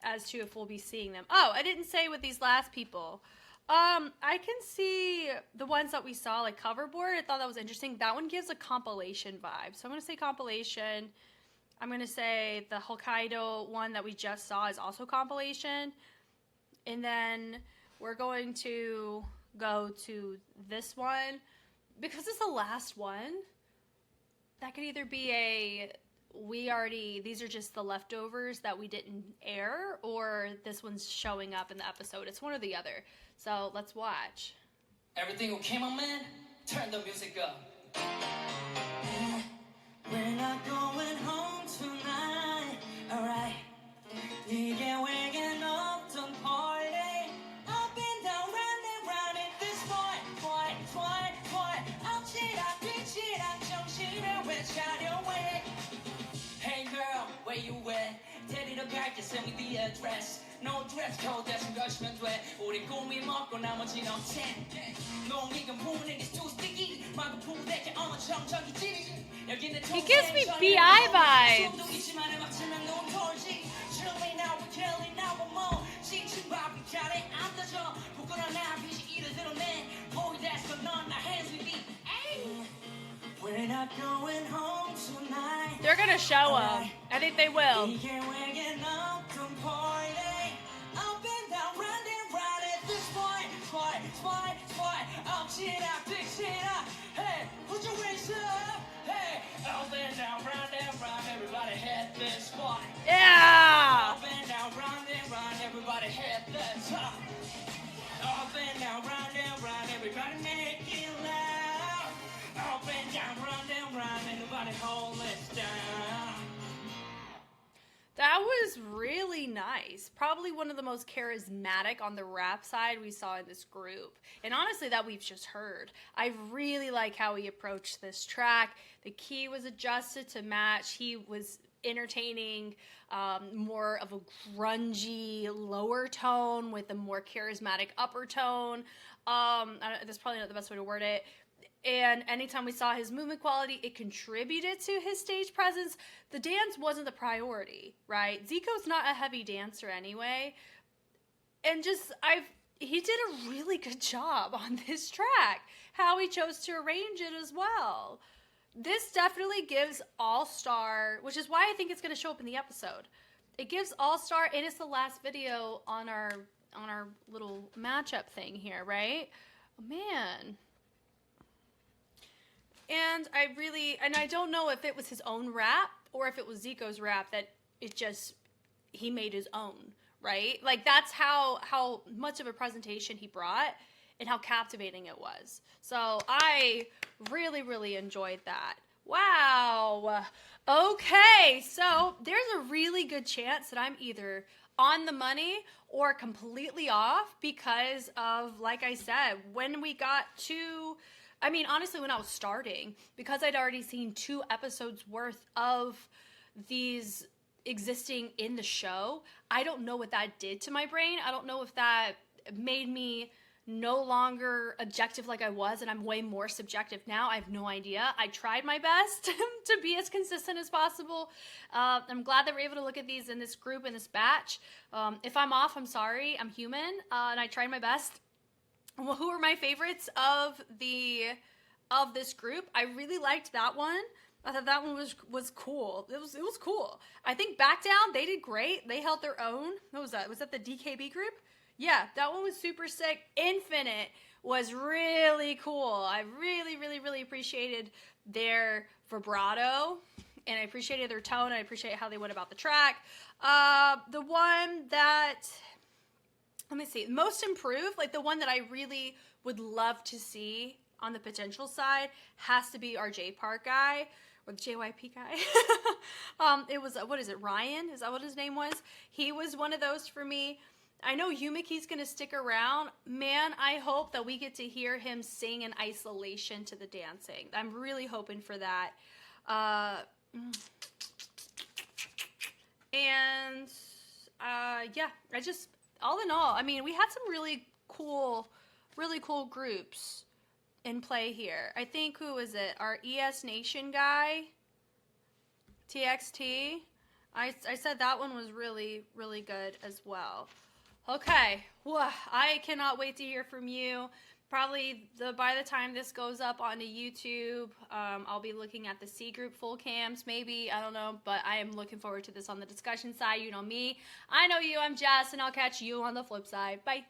as to if we'll be seeing them. Oh, I didn't say with these last people. I can see the ones that we saw, like Coverboard. I thought that was interesting. That one gives a compilation vibe. So I'm going to say compilation. I'm going to say the Hokkaido one that we just saw is also compilation. And then we're going to go to this one. Because it's the last one, that could either be these are just the leftovers that we didn't air, or this one's showing up in the episode. It's one or the other. So let's watch. Everything okay, my man? Turn the music up. We're not going home tonight, alright. 이게 왜게 없던 party. Up and down, round it this boy. 억지라 뒤치라 정신을 외차려 왜. Hey girl, where you at? 데리러 갈게, send me the address. No dress code, 대충 거시면 돼. 우리 꿈이 먹고 나머지는 없텐. 농익은 분위기 is too sticky. 마구 부대게 어머청청이 찌리. He gives me BI vibes. We're not going home tonight. They're gonna show him. I think they will. Hey, put your wings up. Hey, up and down, round, everybody hit this spot. Yeah. Up and down, round, everybody hit the top. Up and down, round, everybody make it loud. Up and down, round, everybody hold it down. That was really nice. Probably one of the most charismatic on the rap side we saw in this group. And honestly, that we've just heard. I really like how he approached this track. The key was adjusted to match. He was entertaining, more of a grungy lower tone with a more charismatic upper tone. That's probably not the best way to word it. And anytime we saw his movement quality, it contributed to his stage presence. The dance wasn't the priority, right? Zico's not a heavy dancer anyway. And he did a really good job on this track. How he chose to arrange it as well. This definitely gives All-Star, which is why I think it's going to show up in the episode. It gives All-Star, and it's the last video on our little matchup thing here, right? Oh, man. And I don't know if it was his own rap or if it was Zico's rap that he made his own, right? Like, that's how much of a presentation he brought and how captivating it was. So I really, really enjoyed that. Wow. Okay, so there's a really good chance that I'm either on the money or completely off because of, like I said, when we got to... I mean, honestly, when I was starting, because I'd already seen 2 episodes worth of these existing in the show, I don't know what that did to my brain. I don't know if that made me no longer objective like I was, and I'm way more subjective now. I have no idea. I tried my best to be as consistent as possible. I'm glad that we're able to look at these in this group, in this batch. If I'm off, I'm sorry. I'm human, and I tried my best. Well, who are my favorites of this group? I really liked that one. I thought that one was cool. It was cool. I think Back Down, they did great. They held their own. What was that? Was that the DKB group? Yeah, that one was super sick. Infinite was really cool. I really, really, really appreciated their vibrato, and I appreciated their tone. I appreciate how they went about the track. The one that... Let me see. Most improved, like the one that I really would love to see on the potential side, has to be our J Park guy, or the JYP guy. It was, what is it, Ryan? Is that what his name was? He was one of those for me. I know Yumeki's going to stick around. Man, I hope that we get to hear him sing in isolation to the dancing. I'm really hoping for that. Yeah, all in all, I mean, we had some really cool groups in play here. I think, who was it? Our ES Nation guy, TXT. I said that one was really, really good as well. Okay, I cannot wait to hear from you. Probably by the time this goes up onto YouTube, I'll be looking at the C group full cams, maybe, I don't know, but I am looking forward to this on the discussion side. You know me, I know you, I'm Jess, and I'll catch you on the flip side. Bye.